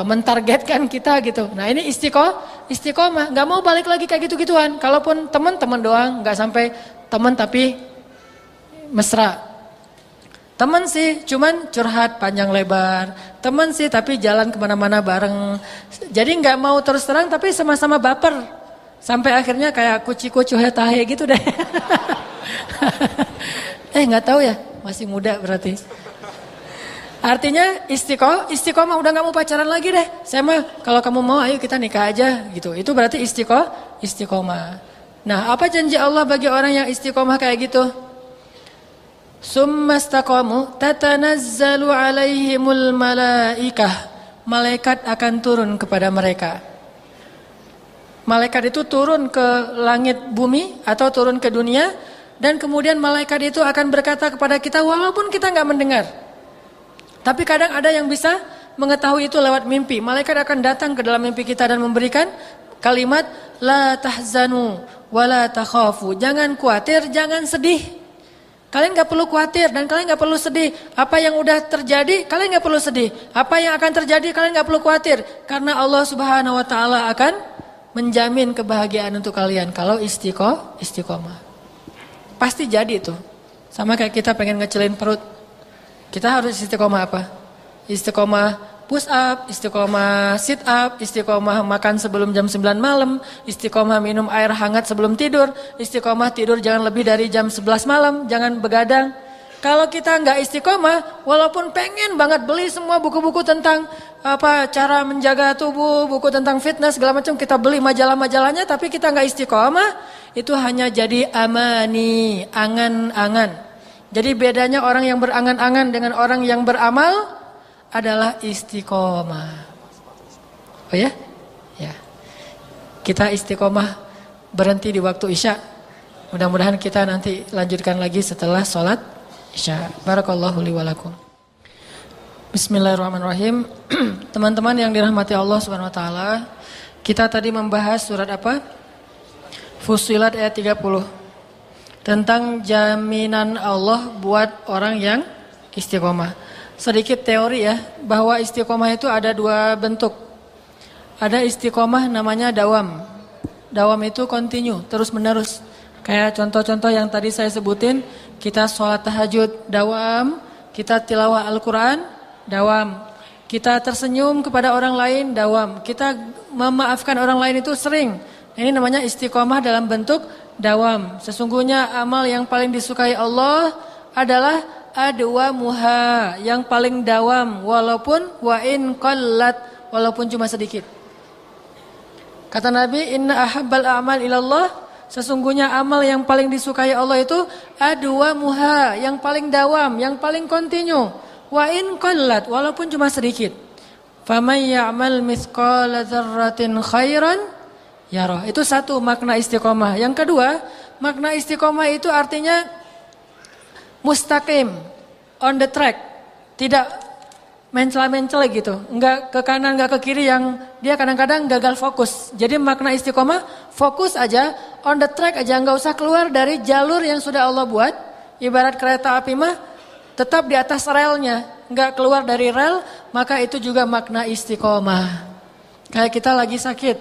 mentargetkan kita gitu. Nah ini istiqomah, nggak mau balik lagi kayak gitu-gituan. Kalaupun teman-teman doang, nggak sampai teman tapi mesra. Teman sih cuman curhat panjang lebar, teman sih tapi jalan kemana-mana bareng. Jadi nggak mau terus terang tapi sama-sama baper. Sampai akhirnya kayak kuci-kucu hetahe gitu deh. Nggak tahu ya, masih muda berarti. Artinya istiqomah udah nggak mau pacaran lagi deh. Saya mah kalau kamu mau ayo kita nikah aja gitu. Itu berarti istiqomah. Nah, apa janji Allah bagi orang yang istiqomah kayak gitu? Summastaqamu tatanazzalu alaihimul malaikah. Malaikat akan turun kepada mereka. Malaikat itu turun ke langit bumi atau turun ke dunia, dan kemudian malaikat itu akan berkata kepada kita walaupun kita nggak mendengar. Tapi kadang ada yang bisa mengetahui itu lewat mimpi. Malaikat akan datang ke dalam mimpi kita dan memberikan kalimat la tahzanu wa la takhafu. Jangan khawatir, jangan sedih. Kalian nggak perlu khawatir dan kalian nggak perlu sedih. Apa yang udah terjadi kalian nggak perlu sedih. Apa yang akan terjadi kalian nggak perlu khawatir, karena Allah Subhanahu Wa Taala akan menjamin kebahagiaan untuk kalian kalau istiqomah. Pasti jadi itu. Sama kayak kita pengen ngecelin perut. Kita harus istiqomah apa? Istiqomah push up, istiqomah sit up, istiqomah makan sebelum jam 9 malam, istiqomah minum air hangat sebelum tidur, istiqomah tidur jangan lebih dari jam 11 malam, jangan begadang. Kalau kita nggak istiqomah, walaupun pengen banget beli semua buku-buku tentang cara menjaga tubuh, buku tentang fitness segala macam, kita beli majalah-majalahnya, tapi kita nggak istiqomah, itu hanya jadi amani, angan-angan. Jadi bedanya orang yang berangan-angan dengan orang yang beramal adalah istiqomah. Oh ya? Ya. Kita istiqomah berhenti di waktu Isya. Mudah-mudahan kita nanti lanjutkan lagi setelah sholat Isya. Barakallahu li wa lakum. Bismillahirrahmanirrahim. Teman-teman yang dirahmati Allah Subhanahu wa taala, kita tadi membahas surat apa? Fussilat ayat 30. Tentang jaminan Allah buat orang yang istiqomah. Sedikit teori ya, bahwa istiqomah itu ada dua bentuk. Ada istiqomah namanya dawam. Dawam itu continue, terus menerus. Kayak contoh-contoh yang tadi saya sebutin, kita sholat tahajud, dawam. Kita tilawah Al-Quran, dawam. Kita tersenyum kepada orang lain, dawam. Kita memaafkan orang lain itu sering. Ini namanya istiqomah dalam bentuk dawam. Sesungguhnya amal yang paling disukai Allah adalah adwamuha, yang paling dawam. Walaupun wa in qallat, walaupun cuma sedikit. Kata Nabi, inna ahabbal a'mal ilallah, sesungguhnya amal yang paling disukai Allah itu adwamuha, yang paling dawam, yang paling kontinu. Wa in qallat, walaupun cuma sedikit. Faman ya'mal mithqala dzarratin khairan yarah. Itu satu makna istiqomah. Yang kedua, makna istiqomah itu artinya mustaqim, on the track, tidak mencela-mencela gitu, enggak ke kanan, enggak ke kiri yang dia kadang-kadang gagal fokus. Jadi makna istiqomah, fokus aja, on the track aja, enggak usah keluar dari jalur yang sudah Allah buat. Ibarat kereta api mah tetap di atas relnya, enggak keluar dari rel, maka itu juga makna istiqomah. Kayak kita lagi sakit,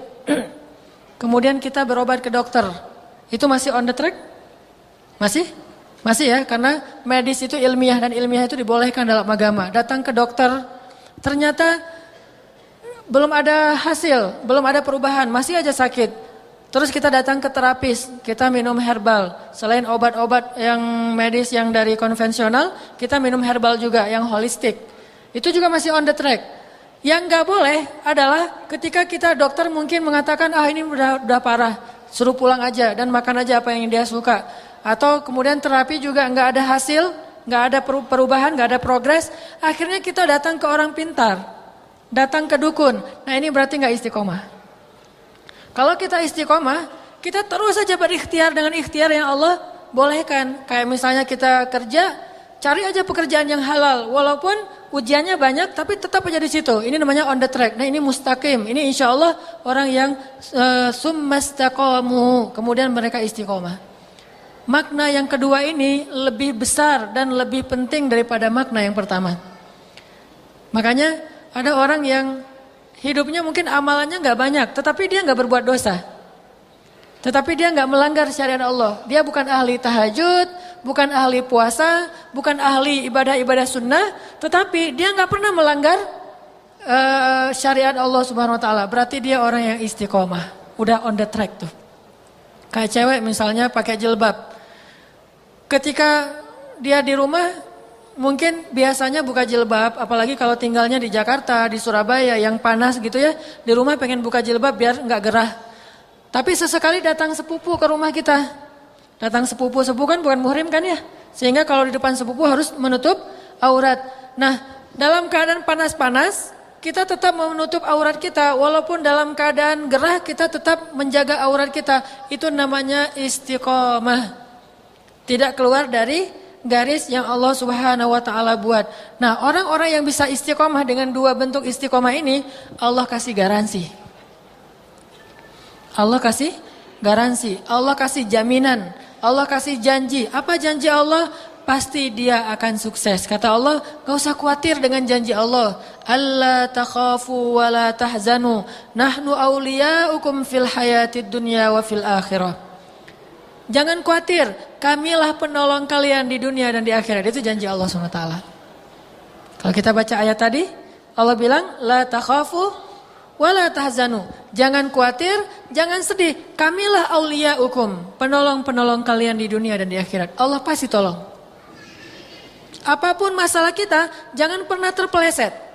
kemudian kita berobat ke dokter, itu masih on the track? Masih? Masih ya, karena medis itu ilmiah dan ilmiah itu dibolehkan dalam agama. Datang ke dokter, ternyata belum ada hasil, belum ada perubahan, masih aja sakit. Terus kita datang ke terapis, kita minum herbal. Selain obat-obat yang medis yang dari konvensional, kita minum herbal juga yang holistik. Itu juga masih on the track. Yang nggak boleh adalah ketika kita dokter mungkin mengatakan, ini udah parah, suruh pulang aja dan makan aja apa yang dia suka. Atau kemudian terapi juga nggak ada hasil, nggak ada perubahan, nggak ada progres. Akhirnya kita datang ke orang pintar, datang ke dukun. Nah ini berarti nggak istiqomah. Kalau kita istiqomah, kita terus saja berikhtiar dengan ikhtiar yang Allah bolehkan. Kayak misalnya kita kerja, cari aja pekerjaan yang halal, walaupun ujiannya banyak, tapi tetap aja di situ. Ini namanya on the track. Nah ini mustaqim. Ini insya Allah orang yang summastaqamu, kemudian mereka istiqomah. Makna yang kedua ini lebih besar dan lebih penting daripada makna yang pertama. Makanya ada orang yang hidupnya mungkin amalannya nggak banyak, tetapi dia nggak berbuat dosa. Tetapi dia nggak melanggar syariat Allah. Dia bukan ahli tahajud, bukan ahli puasa, bukan ahli ibadah-ibadah sunnah, tetapi dia nggak pernah melanggar syariat Allah Subhanahu Wa Taala. Berarti dia orang yang istiqomah, udah on the track tuh. Kayak cewek misalnya pakai jilbab. Ketika dia di rumah mungkin biasanya buka jilbab, apalagi kalau tinggalnya di Jakarta, di Surabaya yang panas gitu ya, di rumah pengen buka jilbab biar nggak gerah. Tapi sesekali datang sepupu ke rumah kita, datang sepupu kan bukan muhrim kan ya, sehingga kalau di depan sepupu harus menutup aurat. Nah dalam keadaan panas-panas kita tetap menutup aurat kita, walaupun dalam keadaan gerah kita tetap menjaga aurat kita. Itu namanya istiqomah. Tidak keluar dari garis yang Allah Subhanahu Wa Taala buat. Nah, orang-orang yang bisa istiqomah dengan dua bentuk istiqomah ini, Allah kasih garansi. Allah kasih garansi, Allah kasih jaminan, Allah kasih janji. Apa janji Allah? Pasti dia akan sukses. Kata Allah, gak usah khawatir dengan janji Allah. Alla takhafu wa la tahzanu, nahnu awliyaukum fil hayatid dunya wa fil akhirah. Jangan khawatir, kamilah penolong kalian di dunia dan di akhirat. Itu janji Allah SWT. Kalau kita baca ayat tadi, Allah bilang, la takhafu wa la tahzanu. Jangan khawatir, jangan sedih. Kamilah awliyaukum, penolong-penolong kalian di dunia dan di akhirat. Allah pasti tolong. Apapun masalah kita, jangan pernah terpeleset.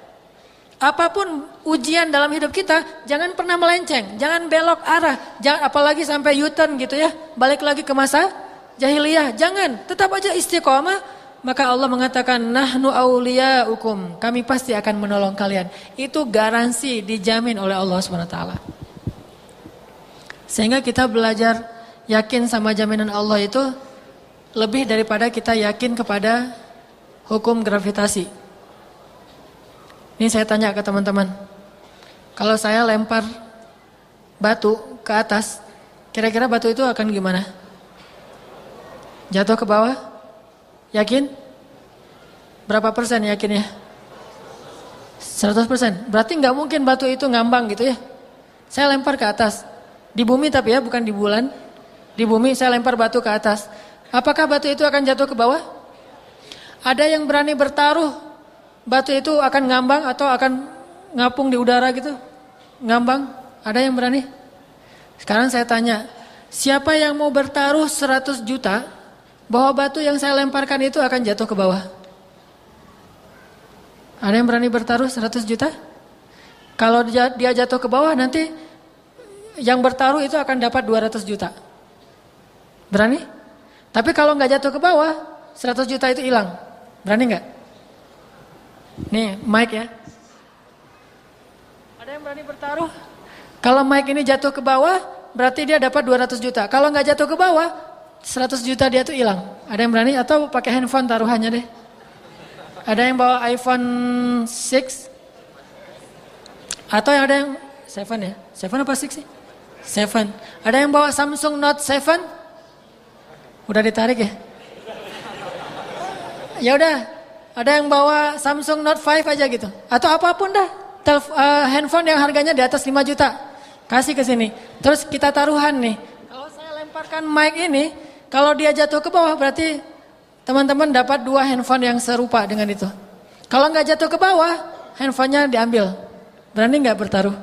Apapun ujian dalam hidup kita, jangan pernah melenceng, jangan belok arah, jangan apalagi sampai U-turn gitu ya, balik lagi ke masa jahiliyah. Jangan, tetap aja istiqomah. Maka Allah mengatakan, nahnu awliyaukum, kami pasti akan menolong kalian. Itu garansi dijamin oleh Allah SWT. Sehingga kita belajar yakin sama jaminan Allah itu lebih daripada kita yakin kepada hukum gravitasi. Ini saya tanya ke teman-teman, kalau saya lempar batu ke atas, kira-kira batu itu akan gimana? Jatuh ke bawah? Yakin? Berapa persen yakinnya? 100%. Berarti nggak mungkin batu itu ngambang gitu ya. Saya lempar ke atas, di bumi tapi ya, bukan di bulan. Di bumi saya lempar batu ke atas. Apakah batu itu akan jatuh ke bawah? Ada yang berani bertaruh batu itu akan ngambang atau akan ngapung di udara gitu? Ngambang? Ada yang berani? Sekarang saya tanya, siapa yang mau bertaruh 100 juta bahwa batu yang saya lemparkan itu akan jatuh ke bawah? Ada yang berani bertaruh 100 juta? Kalau dia jatuh ke bawah nanti yang bertaruh itu akan dapat 200 juta. Berani? Tapi kalau nggak jatuh ke bawah, 100 juta itu hilang. Berani nggak? Nih, mic ya. Ada yang berani bertaruh? Kalau mic ini jatuh ke bawah, berarti dia dapat 200 juta. Kalau nggak jatuh ke bawah, 100 juta dia tuh hilang. Ada yang berani? Atau pakai handphone taruhannya deh. Ada yang bawa iPhone 6? Atau ada yang 7 ya? 7 apa 6 sih? 7. Ada yang bawa Samsung Note 7? Udah ditarik ya? Ya udah, ada yang bawa Samsung Note 5 aja gitu. Atau apapun dah. Handphone yang harganya di atas 5 juta. Kasih ke sini. Terus kita taruhan nih. Kalau saya lemparkan mic ini, kalau dia jatuh ke bawah berarti teman-teman dapat 2 handphone yang serupa dengan itu. Kalau nggak jatuh ke bawah, handphonenya diambil. Berani nggak bertaruh?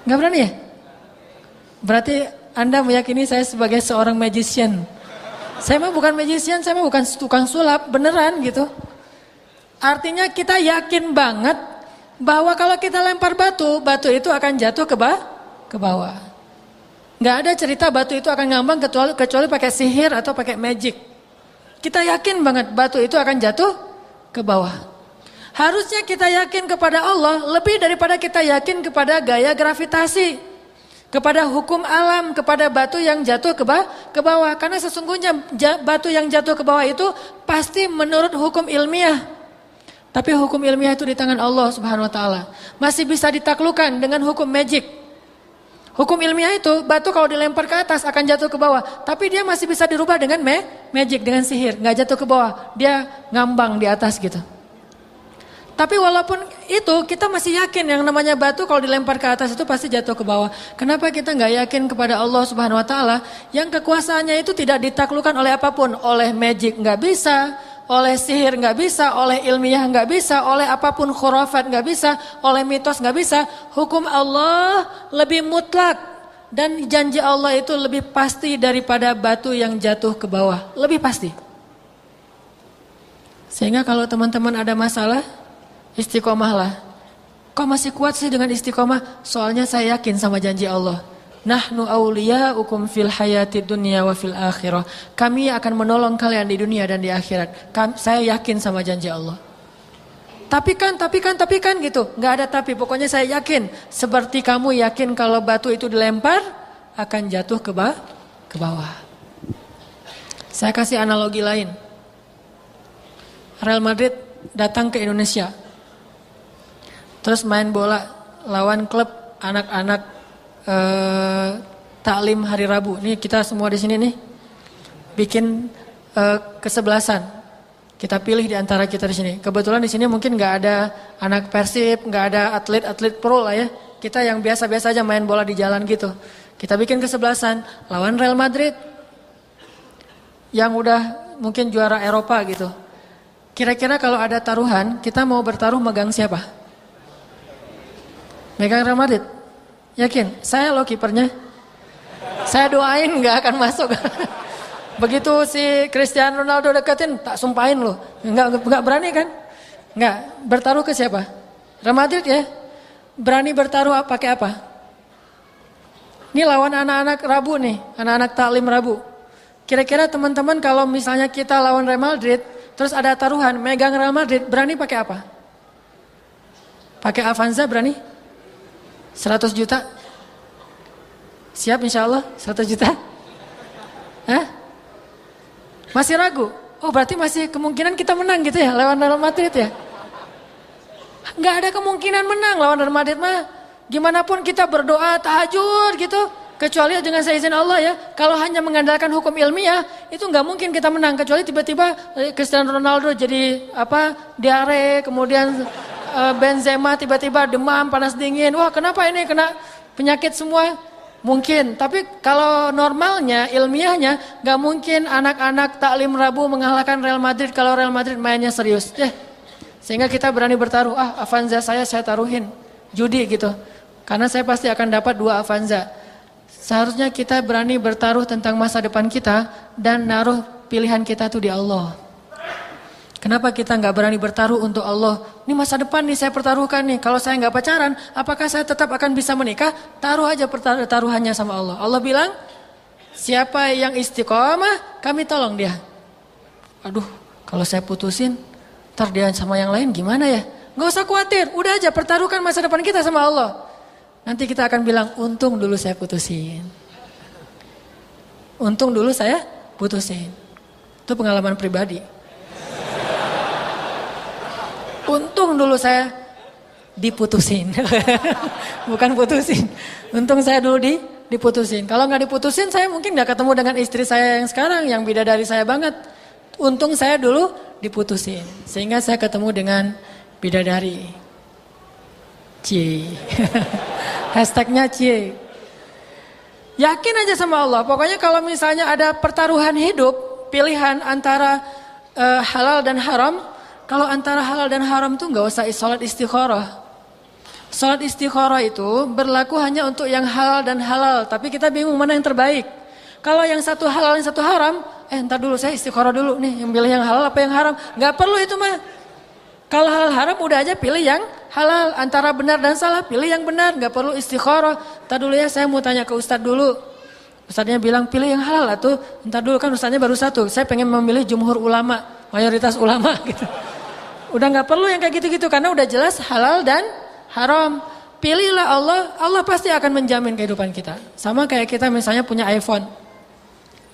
Nggak berani ya? Berarti Anda meyakini saya sebagai seorang magician. Saya mah bukan magician, saya mah bukan tukang sulap, beneran gitu. Artinya kita yakin banget bahwa kalau kita lempar batu, batu itu akan jatuh ke bawah. Nggak ada cerita batu itu akan ngambang kecuali pakai sihir atau pakai magic. Kita yakin banget batu itu akan jatuh ke bawah. Harusnya kita yakin kepada Allah lebih daripada kita yakin kepada gaya gravitasi, kepada hukum alam, kepada batu yang jatuh ke bawah. Karena sesungguhnya batu yang jatuh ke bawah itu pasti menurut hukum ilmiah. Tapi hukum ilmiah itu di tangan Allah Subhanahu wa taala. Masih bisa ditaklukkan dengan hukum magic. Hukum ilmiah itu batu kalau dilempar ke atas akan jatuh ke bawah, tapi dia masih bisa dirubah dengan magic, dengan sihir, nggak jatuh ke bawah, dia ngambang di atas gitu. Tapi walaupun itu kita masih yakin yang namanya batu kalau dilempar ke atas itu pasti jatuh ke bawah. Kenapa kita nggak yakin kepada Allah Subhanahu Wa Taala yang kekuasaannya itu tidak ditaklukkan oleh apapun, oleh magic nggak bisa, oleh sihir nggak bisa, oleh ilmiah nggak bisa, oleh apapun khurafat nggak bisa, oleh mitos nggak bisa. Hukum Allah lebih mutlak dan janji Allah itu lebih pasti daripada batu yang jatuh ke bawah, lebih pasti. Sehingga kalau teman-teman ada masalah, istiqomahlah. Kok masih kuat sih dengan istiqomah? Soalnya saya yakin sama janji Allah. Nahnu awliya'ukum fil hayati dunya wa fil akhirah. Kami akan menolong kalian di dunia dan di akhirat. Saya yakin sama janji Allah. Tapi kan gitu. Nggak ada tapi. Pokoknya saya yakin. Seperti kamu yakin kalau batu itu dilempar akan jatuh ke bawah. Saya kasih analogi lain. Real Madrid datang ke Indonesia. Terus main bola lawan klub anak-anak taklim hari Rabu. Nih kita semua di sini nih bikin kesebelasan. Kita pilih di antara kita di sini. Kebetulan di sini mungkin nggak ada anak Persib, nggak ada atlet-atlet pro lah ya. Kita yang biasa-biasa aja main bola di jalan gitu. Kita bikin kesebelasan lawan Real Madrid yang udah mungkin juara Eropa gitu. Kira-kira kalau ada taruhan, kita mau bertaruh megang siapa? Megang Real Madrid? Yakin? Saya loh kipernya. Saya doain gak akan masuk. Begitu si Cristiano Ronaldo deketin, tak sumpahin loh. Enggak berani kan? Enggak. Bertaruh ke siapa? Real Madrid ya? Berani bertaruh pakai apa? Ini lawan anak-anak Rabu nih, anak-anak taklim Rabu. Kira-kira teman-teman kalau misalnya kita lawan Real Madrid, terus ada taruhan, megang Real Madrid, berani pakai apa? Pakai Avanza berani? 100 juta? Siap insya Allah 100 juta? Hah? Masih ragu? Oh berarti masih kemungkinan kita menang gitu ya lawan Real Madrid ya? Gak ada kemungkinan menang lawan Real Madrid mah. Gimana pun kita berdoa tahajud gitu. Kecuali dengan seizin Allah ya. Kalau hanya mengandalkan hukum ilmiah itu gak mungkin kita menang. Kecuali tiba-tiba Cristiano Ronaldo jadi diare, kemudian Benzema tiba-tiba demam, panas dingin. Wah kenapa ini kena penyakit semua? Mungkin. Tapi kalau normalnya, ilmiahnya gak mungkin anak-anak taklim Rabu mengalahkan Real Madrid kalau Real Madrid mainnya serius. Sehingga kita berani bertaruh. Avanza saya taruhin. Judi gitu. Karena saya pasti akan dapat 2 Avanza. Seharusnya kita berani bertaruh tentang masa depan kita dan naruh pilihan kita tuh di Allah. Kenapa kita nggak berani bertaruh untuk Allah? Ini masa depan nih saya pertaruhkan nih. Kalau saya nggak pacaran, apakah saya tetap akan bisa menikah? Taruh aja taruhannya sama Allah. Allah bilang, siapa yang istiqomah, kami tolong dia. Aduh, kalau saya putusin, ntar dia sama yang lain gimana ya? Nggak usah khawatir, udah aja pertaruhkan masa depan kita sama Allah. Nanti kita akan bilang, untung dulu saya putusin. Untung dulu saya putusin. Itu pengalaman pribadi. Untung dulu saya diputusin. Bukan putusin. Untung saya dulu diputusin. Kalau nggak diputusin, saya mungkin nggak ketemu dengan istri saya yang sekarang, yang bidadari saya banget. Untung saya dulu diputusin. Sehingga saya ketemu dengan bidadari. Cie. Hashtagnya cie. Yakin aja sama Allah. Pokoknya kalau misalnya ada pertaruhan hidup, pilihan antara halal dan haram. Kalau antara halal dan haram tuh nggak usah sholat istikharah. Sholat istikharah itu berlaku hanya untuk yang halal dan halal. Tapi kita bingung mana yang terbaik. Kalau yang satu halal, yang satu haram, ntar dulu saya istikharah dulu nih. Yang pilih yang halal apa yang haram? Nggak perlu itu mah. Kalau halal haram udah aja pilih yang halal. Antara benar dan salah pilih yang benar. Nggak perlu istikharah. Ntar dulu ya saya mau tanya ke Ustadz dulu. Ustadznya bilang pilih yang halal atau ntar dulu kan Ustadznya baru satu. Saya pengen memilih jumhur ulama, mayoritas ulama gitu. Udah nggak perlu yang kayak gitu-gitu karena udah jelas halal dan haram. Pilihlah Allah, Allah pasti akan menjamin kehidupan kita. Sama kayak kita misalnya punya iPhone,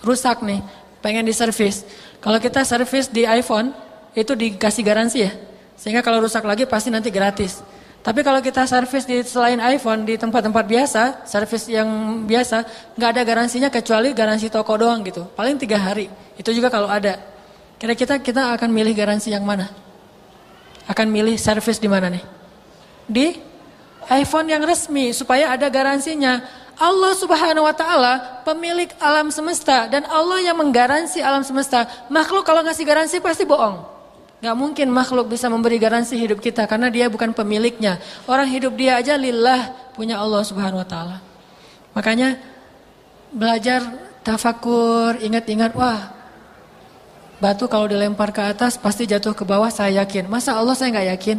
rusak nih, pengen diservis. Kalau kita servis di iPhone itu dikasih garansi ya, sehingga kalau rusak lagi pasti nanti gratis. Tapi kalau kita servis di selain iPhone di tempat-tempat biasa, servis yang biasa nggak ada garansinya kecuali garansi toko doang gitu. Paling 3 hari. Itu juga kalau ada. Kira-kira kita akan milih garansi yang mana? Akan milih servis di mana nih? Di iPhone yang resmi supaya ada garansinya. Allah Subhanahu wa taala pemilik alam semesta dan Allah yang menggaransi alam semesta. Makhluk kalau ngasih garansi pasti bohong. Gak mungkin makhluk bisa memberi garansi hidup kita karena dia bukan pemiliknya. Orang hidup dia aja lillah, punya Allah Subhanahu wa taala. Makanya belajar tafakur, ingat-ingat, wah, batu kalau dilempar ke atas pasti jatuh ke bawah, saya yakin. Masa Allah saya nggak yakin?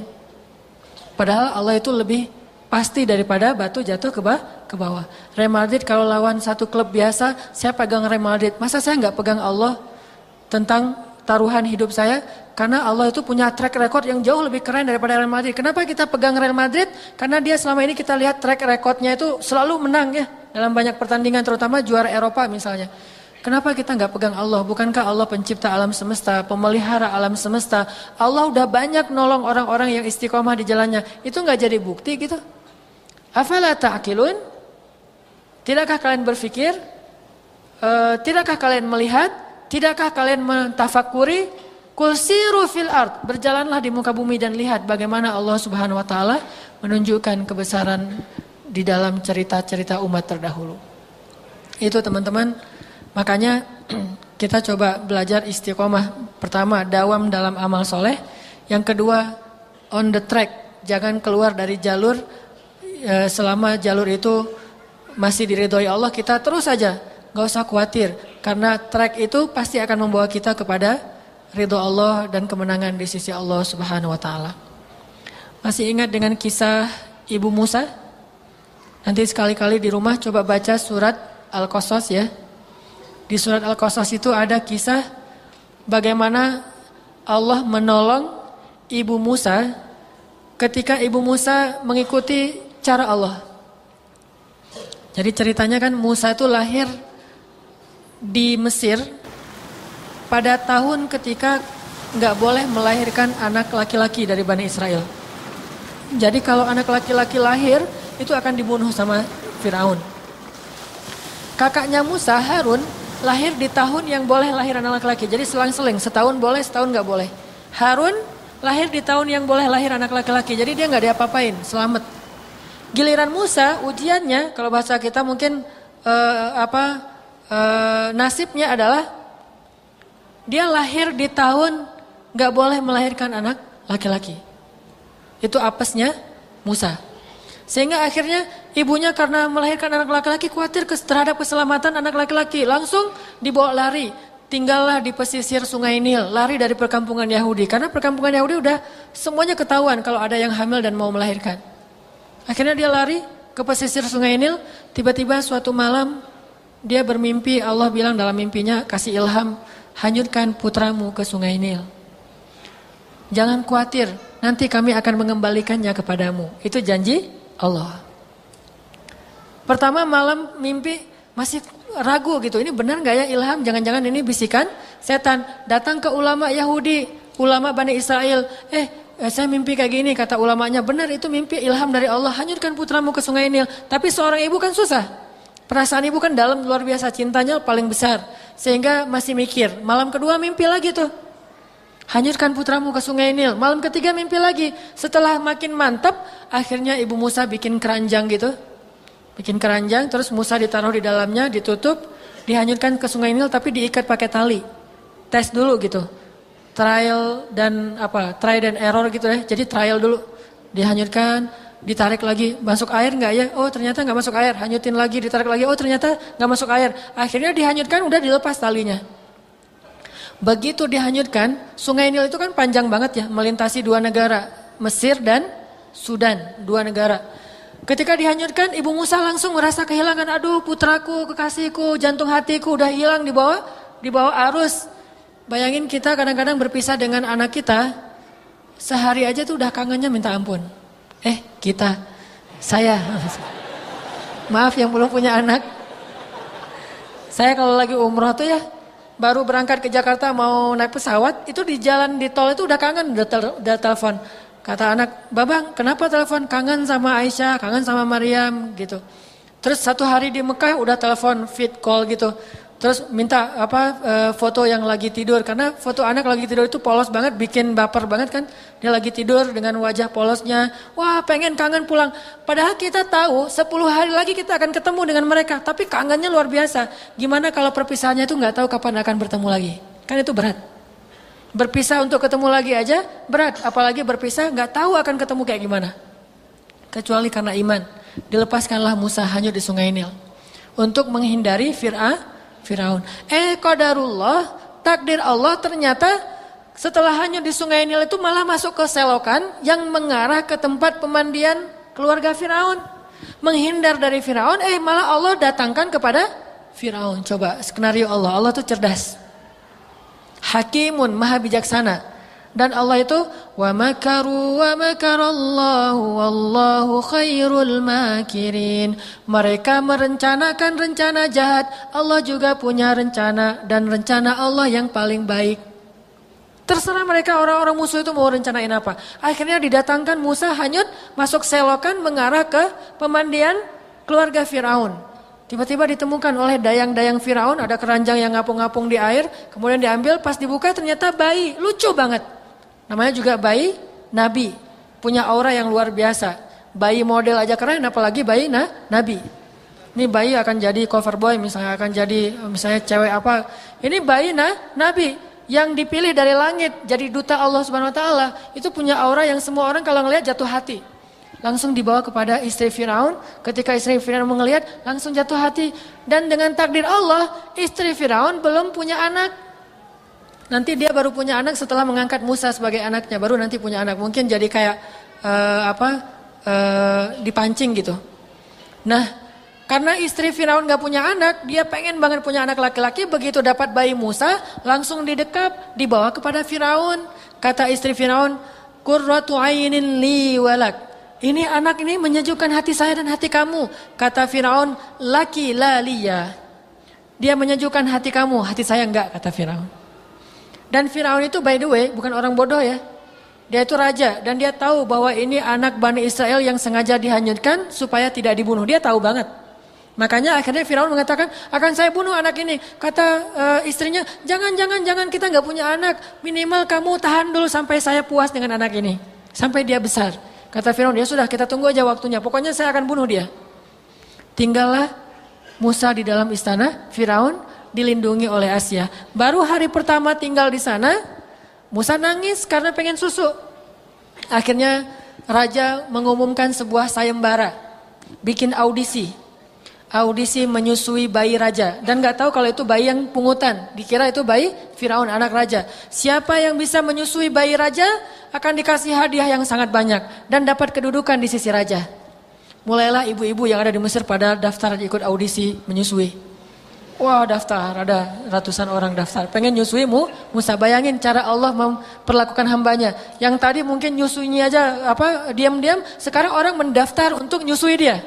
Padahal Allah itu lebih pasti daripada batu jatuh ke bawah. Real Madrid kalau lawan satu klub biasa, saya pegang Real Madrid. Masa saya nggak pegang Allah tentang taruhan hidup saya? Karena Allah itu punya track record yang jauh lebih keren daripada Real Madrid. Kenapa kita pegang Real Madrid? Karena dia selama ini kita lihat track recordnya itu selalu menang ya. Dalam banyak pertandingan terutama juara Eropa misalnya. Kenapa kita nggak pegang Allah? Bukankah Allah pencipta alam semesta, pemelihara alam semesta? Allah udah banyak nolong orang-orang yang istiqomah di jalannya. Itu nggak jadi bukti gitu? Afala ta'qilun? Tidakkah kalian berpikir? Tidakkah kalian melihat? Tidakkah kalian mentafakuri? Qul siru fil ard, berjalanlah di muka bumi dan lihat bagaimana Allah Subhanahu wa taala menunjukkan kebesaran di dalam cerita-cerita umat terdahulu. Itu teman-teman. Makanya kita coba belajar istiqomah. Pertama, dawam dalam amal soleh. Yang kedua, on the track. Jangan keluar dari jalur. Selama jalur itu masih diridhoi Allah, kita terus saja. Gak usah khawatir. Karena track itu pasti akan membawa kita kepada ridho Allah dan kemenangan di sisi Allah Subhanahu wa taala. Masih ingat dengan kisah Ibu Musa? Nanti sekali-kali di rumah coba baca surat Al-Qasas ya. Di surat Al-Qasas itu ada kisah bagaimana Allah menolong Ibu Musa ketika Ibu Musa mengikuti cara Allah. Jadi ceritanya kan Musa itu lahir di Mesir pada tahun ketika nggak boleh melahirkan anak laki-laki dari Bani Israel. Jadi kalau anak laki-laki lahir itu akan dibunuh sama Firaun. Kakaknya Musa, Harun, lahir di tahun yang boleh lahir anak laki-laki. Jadi selang-seling, setahun boleh, setahun nggak boleh. Harun lahir di tahun yang boleh lahir anak laki-laki. Jadi dia nggak diapa-apain, selamat. Giliran Musa, ujiannya, kalau bahasa kita mungkin nasibnya adalah dia lahir di tahun nggak boleh melahirkan anak laki-laki. Itu apesnya Musa. Sehingga akhirnya ibunya karena melahirkan anak laki-laki khawatir terhadap keselamatan anak laki-laki. Langsung dibawa lari. 3 tinggallah di pesisir Sungai Nil, lari dari perkampungan Yahudi. Karena perkampungan Yahudi udah semuanya ketahuan kalau ada yang hamil dan mau melahirkan. Akhirnya dia lari ke pesisir Sungai Nil, tiba-tiba suatu malam dia bermimpi, Allah bilang dalam mimpinya, kasih ilham, hanyutkan putramu ke Sungai Nil. Jangan khawatir, nanti kami akan mengembalikannya kepadamu. Itu janji Allah. Pertama malam mimpi masih ragu gitu, ini benar gak ya ilham? Jangan-jangan ini bisikan setan. Datang ke ulama Yahudi, ulama Bani Israel. Saya mimpi kayak gini, kata ulamanya. Benar, itu mimpi ilham dari Allah, hanyutkan putramu ke Sungai Nil. Tapi seorang ibu kan susah. Perasaan ibu kan dalam, luar biasa, cintanya paling besar. Sehingga masih mikir. Malam kedua mimpi lagi tuh, hanyutkan putramu ke Sungai Nil. Malam ketiga mimpi lagi. Setelah makin mantap, akhirnya ibu Musa bikin keranjang gitu. Bikin keranjang, terus Musa ditaruh di dalamnya, ditutup, dihanyutkan ke Sungai Nil, tapi diikat pakai tali. Tes dulu gitu. Trial dan error gitu ya. Jadi trial dulu. Dihanyutkan, ditarik lagi, masuk air nggak ya? Oh ternyata nggak masuk air. Hanyutin lagi, ditarik lagi. Oh ternyata nggak masuk air. Akhirnya dihanyutkan, udah dilepas talinya. Begitu dihanyutkan, Sungai Nil itu kan panjang banget ya, melintasi dua negara, Mesir dan Sudan, dua negara. Ketika dihanyutkan, ibu Musa langsung merasa kehilangan. Aduh, putraku, kekasihku, jantung hatiku udah hilang di bawah arus. Bayangin kita kadang-kadang berpisah dengan anak kita, sehari aja tuh udah kangennya minta ampun. Saya, maaf yang belum punya anak. Saya kalau lagi umroh tuh ya, baru berangkat ke Jakarta mau naik pesawat, itu di jalan di tol itu udah kangen, udah telepon. Kata anak, Babang kenapa telepon? Kangen sama Aisyah, kangen sama Maryam gitu. Terus satu hari di Mekah udah telepon fit call gitu. Terus minta foto yang lagi tidur, karena foto anak lagi tidur itu polos banget, bikin baper banget kan. Dia lagi tidur dengan wajah polosnya. Wah pengen kangen pulang. Padahal kita tahu 10 hari lagi kita akan ketemu dengan mereka. Tapi kangennya luar biasa. Gimana kalau perpisahannya itu gak tahu kapan akan bertemu lagi. Kan itu berat. Berpisah untuk ketemu lagi aja berat. Apalagi berpisah gak tahu akan ketemu kayak gimana. Kecuali karena iman. Dilepaskanlah Musa hanyut di Sungai Nil. Untuk menghindari Firaun. Qadarullah, takdir Allah ternyata setelah hanyut di Sungai Nil itu malah masuk ke selokan yang mengarah ke tempat pemandian keluarga Firaun. Menghindar dari Firaun, malah Allah datangkan kepada Firaun. Coba skenario Allah. Allah tuh cerdas. Hakimun, maha bijaksana. Dan Allah itu wa makaru wa makarallahu wallahu khairul makirin. Mereka merencanakan rencana jahat, Allah juga punya rencana, dan rencana Allah yang paling baik. Terserah mereka, orang-orang musuh itu mau rencanain apa. Akhirnya didatangkan Musa hanyut masuk selokan mengarah ke pemandian keluarga Firaun. Tiba-tiba ditemukan oleh dayang-dayang Firaun, ada keranjang yang ngapung-ngapung di air, kemudian diambil, pas dibuka ternyata bayi, lucu banget. Namanya juga bayi Nabi, punya aura yang luar biasa. Bayi model aja keren, apalagi bayi Nabi. Ini bayi akan jadi cover boy, misalnya akan jadi misalnya cewek apa. Ini bayi Nabi yang dipilih dari langit, jadi duta Allah Subhanahu Wa Taala. Itu punya aura yang semua orang kalau ngelihat jatuh hati. Langsung dibawa kepada istri Firaun. Ketika istri Firaun melihat, langsung jatuh hati. Dan dengan takdir Allah, istri Firaun belum punya anak. Nanti dia baru punya anak setelah mengangkat Musa sebagai anaknya. Baru nanti punya anak. Mungkin jadi kayak dipancing gitu. Nah, karena istri Firaun gak punya anak, dia pengen banget punya anak laki-laki. Begitu dapat bayi Musa, langsung didekap, dibawa kepada Firaun. Kata istri Firaun, qurratu ainin li walak. Ini anak ini menyejukkan hati saya dan hati kamu. Kata Firaun, laki la liya. Dia menyejukkan hati kamu, hati saya enggak, kata Firaun. Dan Firaun itu by the way bukan orang bodoh ya. Dia itu raja dan dia tahu bahwa ini anak Bani Israel yang sengaja dihanyutkan supaya tidak dibunuh. Dia tahu banget. Makanya akhirnya Firaun mengatakan, akan saya bunuh anak ini. Kata istrinya, jangan kita nggak punya anak. Minimal kamu tahan dulu sampai saya puas dengan anak ini. Sampai dia besar. Kata Firaun, ya sudah kita tunggu aja waktunya. Pokoknya saya akan bunuh dia. Tinggallah Musa di dalam istana Firaun, dilindungi oleh Asia. Baru hari pertama tinggal di sana, Musa nangis karena pengen susu. Akhirnya raja mengumumkan sebuah sayembara, bikin audisi. audisi menyusui bayi raja. Dan gak tahu kalau itu bayi yang pungutan. Dikira itu bayi Firaun, anak raja. Siapa yang bisa menyusui bayi raja akan dikasih hadiah yang sangat banyak. Dan dapat kedudukan di sisi raja. Mulailah ibu-ibu yang ada di Mesir pada daftar ikut audisi menyusui. Wah, daftar, ada ratusan orang daftar. Pengen nyusui Musa. Bayangin cara Allah memperlakukan hambanya. Yang tadi mungkin nyusuinya aja diam-diam, sekarang orang mendaftar untuk nyusui dia.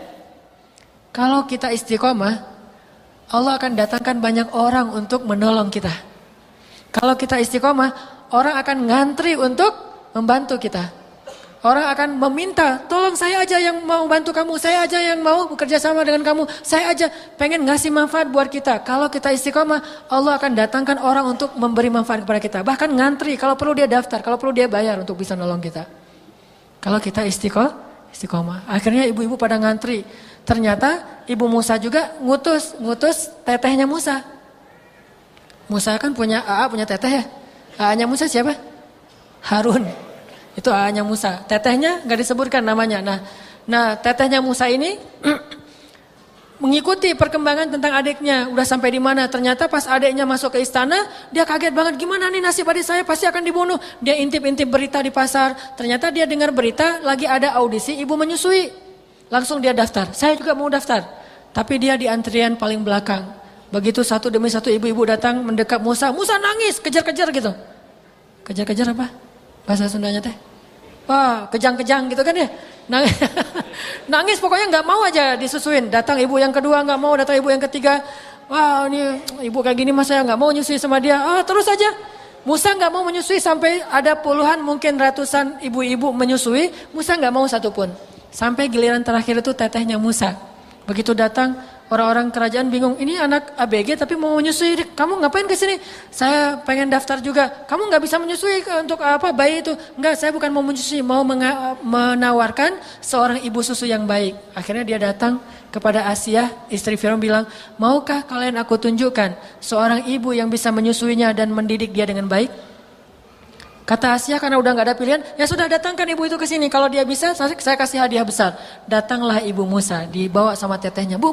Kalau kita istiqomah, Allah akan datangkan banyak orang untuk menolong kita. Kalau kita istiqomah, orang akan ngantri untuk membantu kita. Orang akan meminta, tolong saya aja yang mau bantu kamu, saya aja yang mau bekerja sama dengan kamu, saya aja pengen ngasih manfaat buat kita. Kalau kita istiqomah, Allah akan datangkan orang untuk memberi manfaat kepada kita. Bahkan ngantri, kalau perlu dia daftar, kalau perlu dia bayar untuk bisa nolong kita. Kalau kita istiqomah. Akhirnya ibu-ibu pada ngantri. Ternyata ibu Musa juga ngutus tetehnya Musa. Musa kan punya punya teteh ya. AA-nya Musa siapa? Harun. Itu AA-nya Musa. Tetehnya nggak disebutkan namanya. Nah tetehnya Musa ini mengikuti perkembangan tentang adiknya. Udah sampai di mana? Ternyata pas adiknya masuk ke istana, dia kaget banget. Gimana nih nasib adik saya? Pasti akan dibunuh. Dia intip-intip berita di pasar. Ternyata dia dengar berita lagi ada audisi ibu menyusui. Langsung dia daftar. Saya juga mau daftar. Tapi dia di antrian paling belakang. Begitu satu demi satu ibu-ibu datang mendekat Musa. Musa nangis, kejar-kejar gitu. Kejar-kejar apa? Bahasa Sundanya teh? Wah, kejang-kejang gitu kan ya. Nangis pokoknya nggak mau aja disusuin. Datang ibu yang kedua nggak mau, datang ibu yang ketiga. Wah, ini ibu kayak gini mas saya nggak mau nyusui sama dia. Terus aja. Musa nggak mau menyusui sampai ada puluhan mungkin ratusan ibu-ibu menyusui. Musa nggak mau satupun. Sampai giliran terakhir itu tetehnya Musa. Begitu datang orang-orang kerajaan bingung. Ini anak ABG tapi mau menyusui. Kamu ngapain ke sini? Saya pengen daftar juga. Kamu nggak bisa menyusui untuk apa bayi itu? Enggak, saya bukan mau menyusui, mau menawarkan seorang ibu susu yang baik. Akhirnya dia datang kepada Asia, istri Firaun bilang, maukah kalian aku tunjukkan seorang ibu yang bisa menyusuinya dan mendidik dia dengan baik? Kata Asia karena udah gak ada pilihan, ya sudah datangkan ibu itu ke sini. Kalau dia bisa, saya kasih hadiah besar. Datanglah ibu Musa, dibawa sama tetehnya. Bu,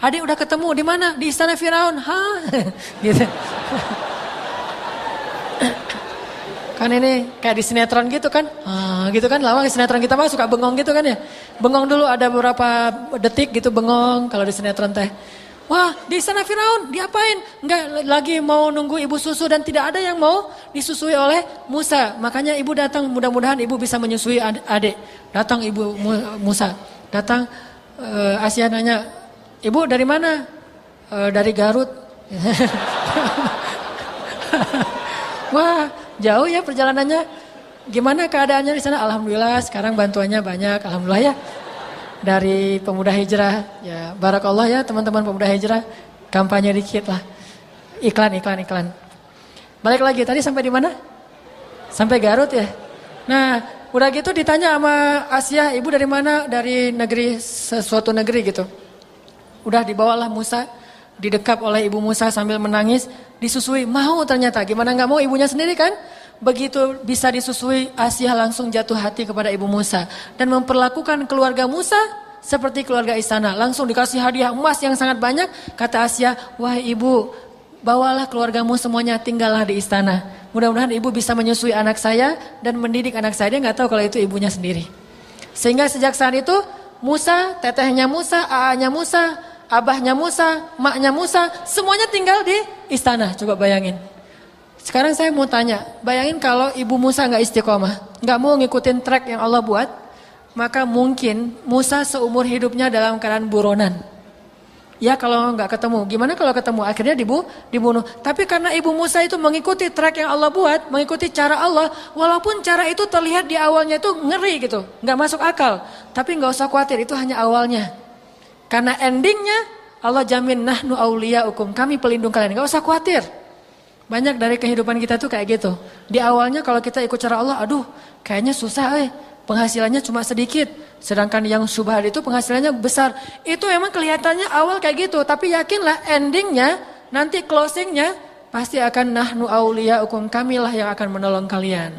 adik udah ketemu di mana? Di istana Firaun. Hah? Gitu. Kan ini kayak di sinetron gitu kan? Gitu kan, lama sinetron kita mah suka bengong gitu kan ya? Bengong dulu ada beberapa detik gitu bengong kalau di sinetron teh. Wah, di istana Firaun diapain? Enggak, lagi mau nunggu ibu susu dan tidak ada yang mau disusui oleh Musa. Makanya ibu datang, mudah-mudahan ibu bisa menyusui adik. Datang ibu Musa. Datang Asia nanya, ibu dari mana? Dari Garut. Wah, jauh ya perjalanannya. Gimana keadaannya di sana? Alhamdulillah, sekarang bantuannya banyak. Alhamdulillah ya. Dari pemuda hijrah, ya barakallah ya teman-teman pemuda hijrah, kampanye dikit lah, iklan. Balik lagi, tadi sampai di mana? Sampai Garut ya. Nah, udah gitu ditanya sama Asia, ibu dari mana? Dari negeri, sesuatu negeri gitu. Udah dibawalah Musa, didekap oleh ibu Musa sambil menangis, disusui, mau ternyata, gimana gak mau ibunya sendiri kan? Begitu bisa disusui, Asia langsung jatuh hati kepada ibu Musa. Dan memperlakukan keluarga Musa seperti keluarga istana. Langsung dikasih hadiah emas yang sangat banyak. Kata Asia, wah ibu, bawalah keluargamu semuanya tinggallah di istana. Mudah-mudahan ibu bisa menyusui anak saya dan mendidik anak saya. Dia gak tahu kalau itu ibunya sendiri. Sehingga sejak saat itu, Musa, tetehnya Musa, AA-nya Musa, abahnya Musa, maknya Musa, semuanya tinggal di istana. Coba bayangin. Sekarang saya mau tanya, bayangin kalau ibu Musa gak istiqomah, gak mau ngikutin track yang Allah buat, maka mungkin Musa seumur hidupnya dalam keadaan buronan. Ya kalau gak ketemu, gimana kalau ketemu? Akhirnya dibunuh. Tapi karena ibu Musa itu mengikuti track yang Allah buat, mengikuti cara Allah, walaupun cara itu terlihat di awalnya itu ngeri gitu, gak masuk akal. Tapi gak usah khawatir, itu hanya awalnya. Karena endingnya Allah jamin nahnu auliyaukum, kami pelindung kalian, gak usah khawatir. Banyak dari kehidupan kita tuh kayak gitu. Di awalnya kalau kita ikut cara Allah, aduh kayaknya susah penghasilannya cuma sedikit. Sedangkan yang syubhat itu penghasilannya besar. Itu emang kelihatannya awal kayak gitu. Tapi yakinlah endingnya, nanti closingnya pasti akan nahnu auliyaukum, kamilah yang akan menolong kalian.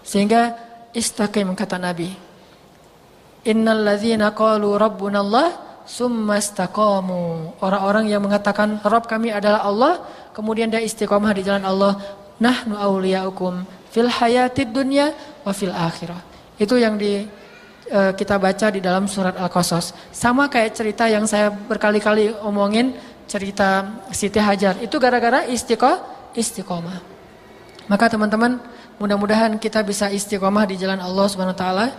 Sehingga istaqim kata Nabi. Innal ladzina qalu rabbunallah summastaqamu. Orang-orang yang mengatakan Rabb kami adalah Allah, kemudian dia istiqomah di jalan Allah. Nahnu awliyaukum fil hayatid dunya wa fil akhirah. Itu yang kita baca di dalam surat Al-Qasas. Sama kayak cerita yang saya berkali-kali omongin, cerita Siti Hajar. Itu gara-gara istiqomah. Maka teman-teman, mudah-mudahan kita bisa istiqomah di jalan Allah Subhanahu wa taala.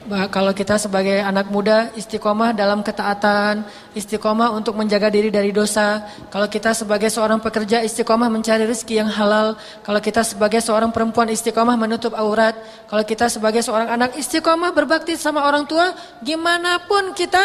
Kalau kita sebagai anak muda istiqomah dalam ketaatan, istiqomah untuk menjaga diri dari dosa. Kalau kita sebagai seorang pekerja istiqomah mencari rezeki yang halal. Kalau kita sebagai seorang perempuan istiqomah menutup aurat. Kalau kita sebagai seorang anak istiqomah berbakti sama orang tua. Gimana pun kita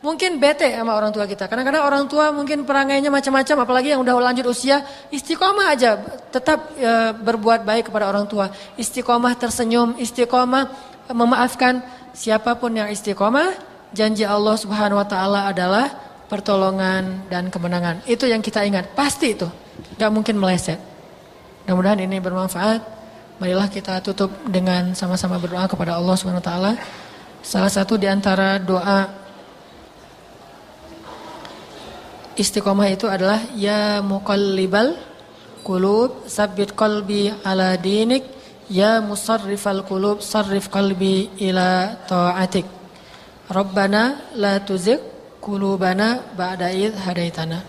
mungkin bete sama orang tua kita. Kadang-kadang orang tua mungkin perangainya macam-macam, apalagi yang udah lanjut usia, istiqomah aja, tetap berbuat baik kepada orang tua. Istiqomah tersenyum, istiqomah memaafkan. Siapapun yang istiqomah, janji Allah Subhanahu wa taala adalah pertolongan dan kemenangan. Itu yang kita ingat, pasti itu. Gak mungkin meleset. Mudah-mudahan ini bermanfaat. Marilah kita tutup dengan sama-sama berdoa kepada Allah Subhanahu wa taala. Salah satu di antara doa istiqomah itu adalah ya muqallibal qulub tsabbit qalbi ala dinik. Ya musarrifal qulub sarrif qalbi ila ta'atik. Rabbana la tuzigh qulubana ba'da idh hadaitana.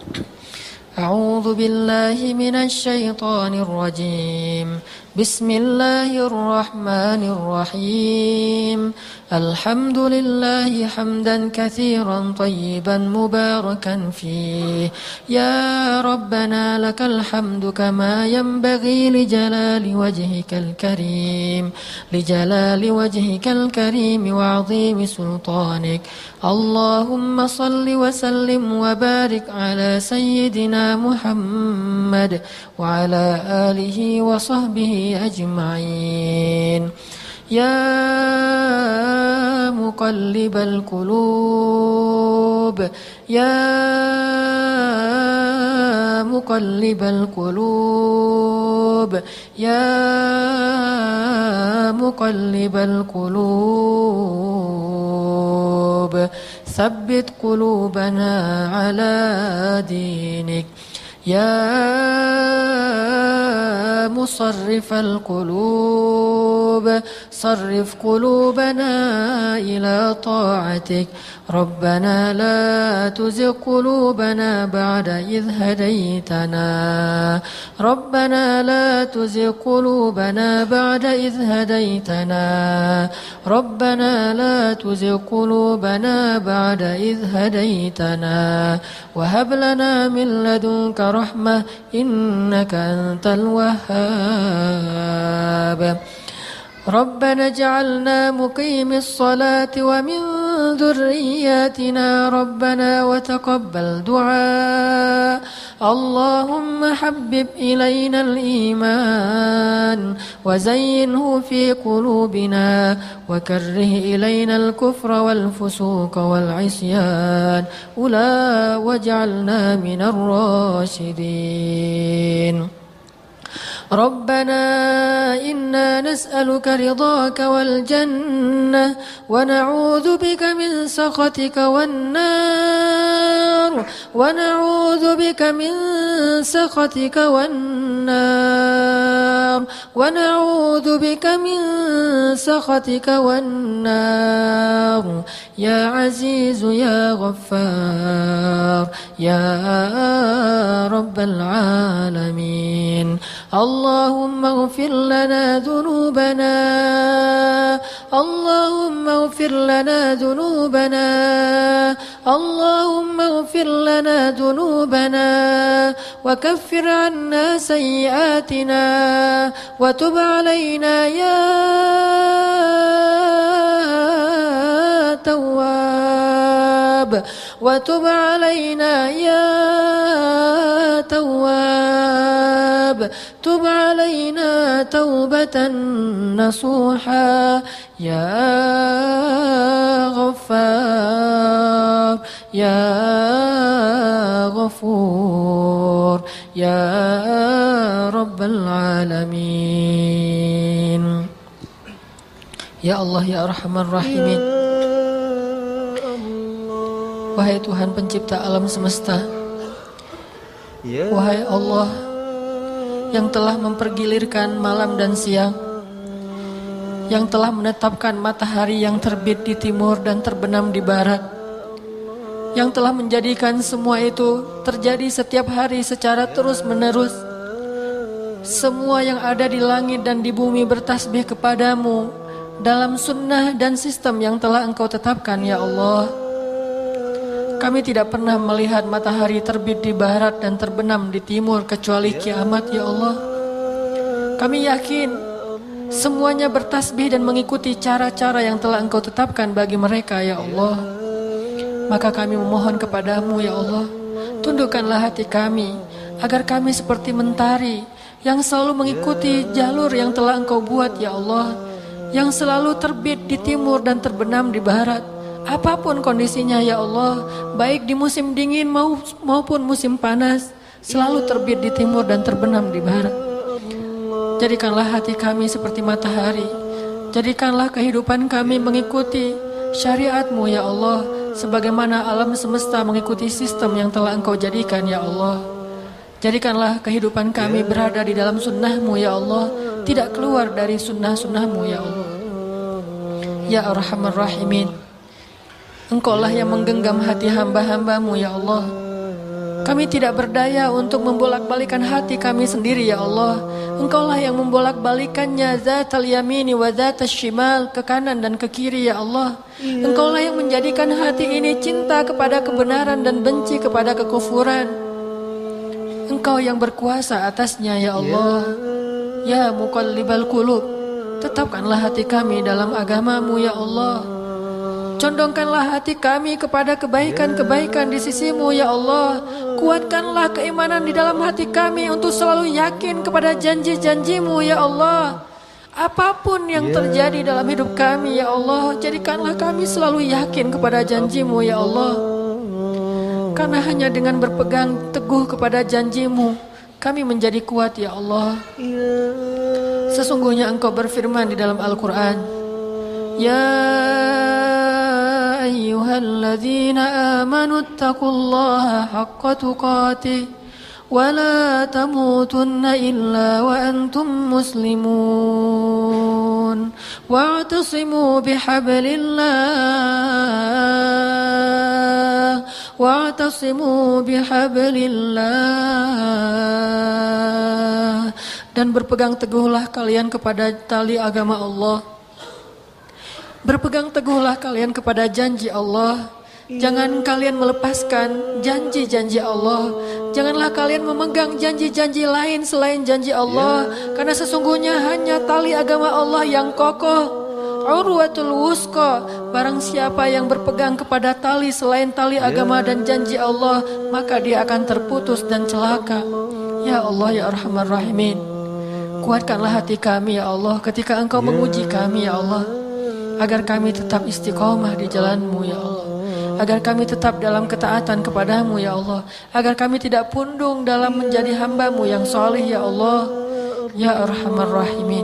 A'udzu billahi minasy syaithanir rajim. Bismillahirrahmanirrahim. Alhamdulillahi hamdan katsiran tayyiban mubarakan fih. Ya Rabbana lakal hamdu kama yanbaghi li jalali wajhikal karim. Li jalali wajhikal karim wa 'azimi sultanik. Allahumma salli wa sallim wa barik ala sayyidina Muhammad wa ala alihi wa sahbihi ajma'in. Ya muqallibal qulub, ya muqallibal qulub, ya muqallibal qulub, tsabbit qulubana ala dinik. Ya musarrifal qulub sarrif qulubana ila ta'atik. Rabbana la tuzigh qulubana ba'da idh hadaytana. Rabbana la tuzigh qulubana ba'da idh hadaytana. Rabbana la tuzigh qulubana ba'da idh hadaytana. Wa hab lana min ladunka rahmah innaka antal wahhab. ربنا اجعلنا مقيم الصلاة ومن ذرياتنا ربنا وتقبل دعاء. اللهم حبب إلينا الإيمان وزينه في قلوبنا وكره إلينا الكفر والفسوق والعصيان واجعلنا من الراشدين. ربنا إنا نسألك رضاك والجنة ونعوذ بك من سخطك والنار. ونعوذ بك من سخطك والنار. ونعوذ بك من سخطك والنار. يا عزيز يا غفار يا رب العالمين. اللهم اغفر لنا ذنوبنا. اللهم اغفر لنا ذنوبنا. اللهم اغفر لنا ذنوبنا وكفر عنا سيئاتنا وتب علينا يا تواب. وتب علينا يا تواب. تب علينا توبة نصوحا يا غفار يا غفور يا رب العالمين. يا الله يا أرحم الراحمين. Wahai Tuhan pencipta alam semesta, wahai Allah yang telah mempergilirkan malam dan siang, yang telah menetapkan matahari yang terbit di timur dan terbenam di barat, yang telah menjadikan semua itu terjadi setiap hari secara terus-menerus. Semua yang ada di langit dan di bumi bertasbih kepadamu dalam sunnah dan sistem yang telah Engkau tetapkan, ya Allah. Kami tidak pernah melihat matahari terbit di barat dan terbenam di timur kecuali kiamat, ya Allah. Kami yakin semuanya bertasbih dan mengikuti cara-cara yang telah Engkau tetapkan bagi mereka, ya Allah. Maka kami memohon kepadamu, ya Allah, tundukkanlah hati kami agar kami seperti mentari yang selalu mengikuti jalur yang telah Engkau buat, ya Allah, yang selalu terbit di timur dan terbenam di barat. Apapun kondisinya, ya Allah, baik di musim dingin maupun musim panas, selalu terbit di timur dan terbenam di barat. Jadikanlah hati kami seperti matahari. Jadikanlah kehidupan kami mengikuti syariat-Mu, ya Allah, sebagaimana alam semesta mengikuti sistem yang telah Engkau jadikan, ya Allah. Jadikanlah kehidupan kami berada di dalam sunnah-Mu, ya Allah, tidak keluar dari sunnah-sunnah-Mu, ya Allah. Ya Arhamar Rahimin, Engkaulah yang menggenggam hati hamba-hamba-Mu, ya Allah. Kami tidak berdaya untuk membolak-balikan hati kami sendiri, ya Allah. Engkaulah yang membolak-balikannya zatal yamini wa zatal shimal, ke kanan dan ke kiri, ya Allah. Engkaulah yang menjadikan hati ini cinta kepada kebenaran dan benci kepada kekufuran. Engkau yang berkuasa atasnya, ya Allah. Ya muqallibal qulub, tetapkanlah hati kami dalam agama-Mu, ya Allah. Condongkanlah hati kami kepada kebaikan-kebaikan di sisi-Mu, ya Allah. Kuatkanlah keimanan di dalam hati kami untuk selalu yakin kepada janji-janji-Mu, ya Allah. Apapun yang terjadi dalam hidup kami, ya Allah, jadikanlah kami selalu yakin kepada janji-Mu, ya Allah. Karena hanya dengan berpegang teguh kepada janji-Mu, kami menjadi kuat, ya Allah. Sesungguhnya Engkau berfirman di dalam Al-Quran, Ya ayyuhalladzina amanu ittaqullaha haqqa tuqatih wa la tamutunna illa wa antum muslimun wa'tasimu bihablillah dan berpegang teguhlah kalian kepada tali agama Allah. Berpegang teguhlah kalian kepada janji Allah. Jangan kalian melepaskan janji-janji Allah. Janganlah kalian memegang janji-janji lain selain janji Allah. Karena sesungguhnya hanya tali agama Allah yang kokoh. Urwatul wusqa. Barang siapa yang berpegang kepada tali selain tali agama dan janji Allah, maka dia akan terputus dan celaka. Ya Allah, ya Arhamar Rahimin, kuatkanlah hati kami, ya Allah, ketika Engkau menguji kami, ya Allah, agar kami tetap istiqomah di jalan-Mu, ya Allah. Agar kami tetap dalam ketaatan kepada-Mu, ya Allah. Agar kami tidak pundung dalam menjadi hamba-Mu yang soleh, ya Allah. Ya Arhamar Rahimin,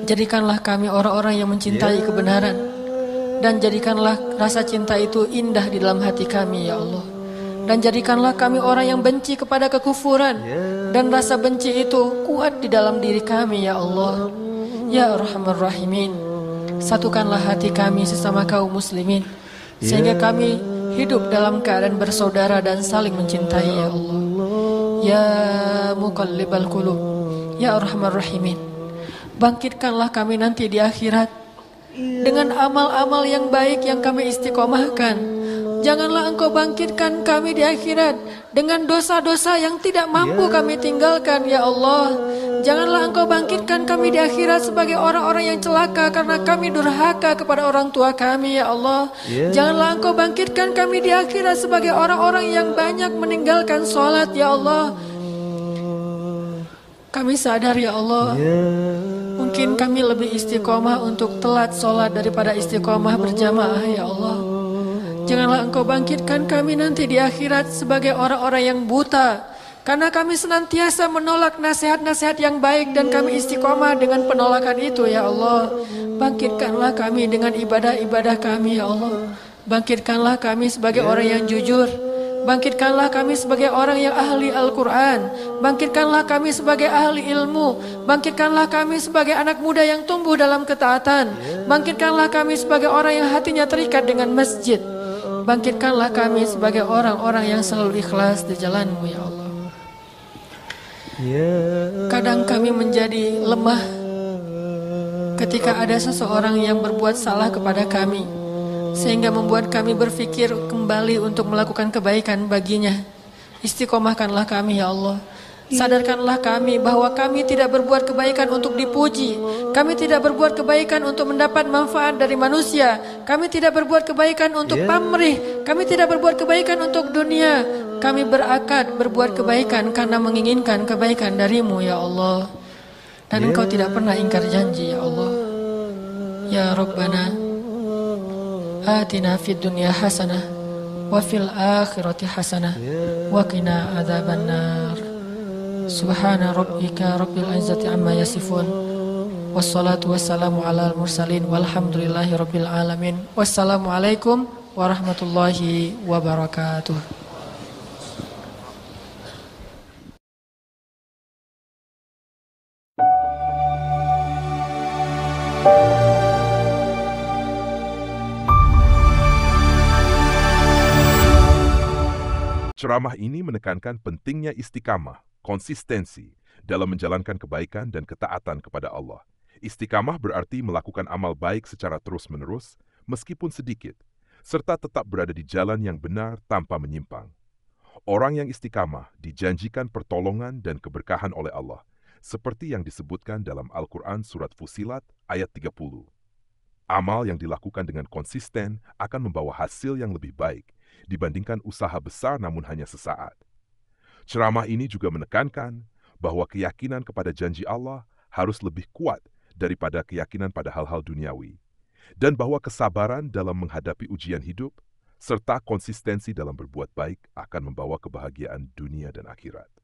jadikanlah kami orang-orang yang mencintai kebenaran. Dan jadikanlah rasa cinta itu indah di dalam hati kami, ya Allah. Dan jadikanlah kami orang yang benci kepada kekufuran. Dan rasa benci itu kuat di dalam diri kami, ya Allah. Ya Arhamar Rahimin, satukanlah hati kami sesama kaum muslimin, sehingga kami hidup dalam keadaan bersaudara dan saling mencintai, ya Allah. Ya muqallibal qulub, ya Arhamar Rahimin, bangkitkanlah kami nanti di akhirat dengan amal-amal yang baik yang kami istiqomahkan. Janganlah Engkau bangkitkan kami di akhirat dengan dosa-dosa yang tidak mampu kami tinggalkan, ya Allah. Janganlah Engkau bangkitkan kami di akhirat sebagai orang-orang yang celaka karena kami durhaka kepada orang tua kami, ya Allah. Janganlah Engkau bangkitkan kami di akhirat sebagai orang-orang yang banyak meninggalkan sholat, ya Allah. Kami sadar, ya Allah, mungkin kami lebih istiqomah untuk telat sholat daripada istiqomah berjamaah, ya Allah. Janganlah Engkau bangkitkan kami nanti di akhirat sebagai orang-orang yang buta, karena kami senantiasa menolak nasihat-nasihat yang baik dan kami istiqomah dengan penolakan itu, ya Allah. Bangkitkanlah kami dengan ibadah-ibadah kami, ya Allah. Bangkitkanlah kami sebagai orang yang jujur. Bangkitkanlah kami sebagai orang yang ahli Al-Quran. Bangkitkanlah kami sebagai ahli ilmu. Bangkitkanlah kami sebagai anak muda yang tumbuh dalam ketaatan. Bangkitkanlah kami sebagai orang yang hatinya terikat dengan masjid. Bangkitkanlah kami sebagai orang-orang yang selalu ikhlas di jalan-Mu, ya Allah. Kadang kami menjadi lemah ketika ada seseorang yang berbuat salah kepada kami, sehingga membuat kami berpikir kembali untuk melakukan kebaikan baginya. Istiqomahkanlah kami, ya Allah. Sadarkanlah kami bahwa kami tidak berbuat kebaikan untuk dipuji. Kami tidak berbuat kebaikan untuk mendapat manfaat dari manusia. Kami tidak berbuat kebaikan untuk pamrih. Kami tidak berbuat kebaikan untuk dunia. Kami berakad berbuat kebaikan karena menginginkan kebaikan dari-Mu, ya Allah. Dan Engkau tidak pernah ingkar janji, ya Allah. Ya Rabbana, atina fid dunya hasanah wa fil akhirati hasanah wa qina adzabannar. Subhana rabbika rabbil izzati amma yasifun. Wassalatu wassalamu alal mursalin walhamdulillahi rabbil alamin. Wassalamualaikum warahmatullahi wabarakatuh. Ceramah ini menekankan pentingnya istiqamah, konsistensi dalam menjalankan kebaikan dan ketaatan kepada Allah. Istiqamah berarti melakukan amal baik secara terus-menerus, meskipun sedikit, serta tetap berada di jalan yang benar tanpa menyimpang. Orang yang istiqamah dijanjikan pertolongan dan keberkahan oleh Allah, seperti yang disebutkan dalam Al-Quran Surat Fussilat ayat 30. Amal yang dilakukan dengan konsisten akan membawa hasil yang lebih baik dibandingkan usaha besar namun hanya sesaat. Ceramah ini juga menekankan bahwa keyakinan kepada janji Allah harus lebih kuat daripada keyakinan pada hal-hal duniawi, dan bahwa kesabaran dalam menghadapi ujian hidup serta konsistensi dalam berbuat baik akan membawa kebahagiaan dunia dan akhirat.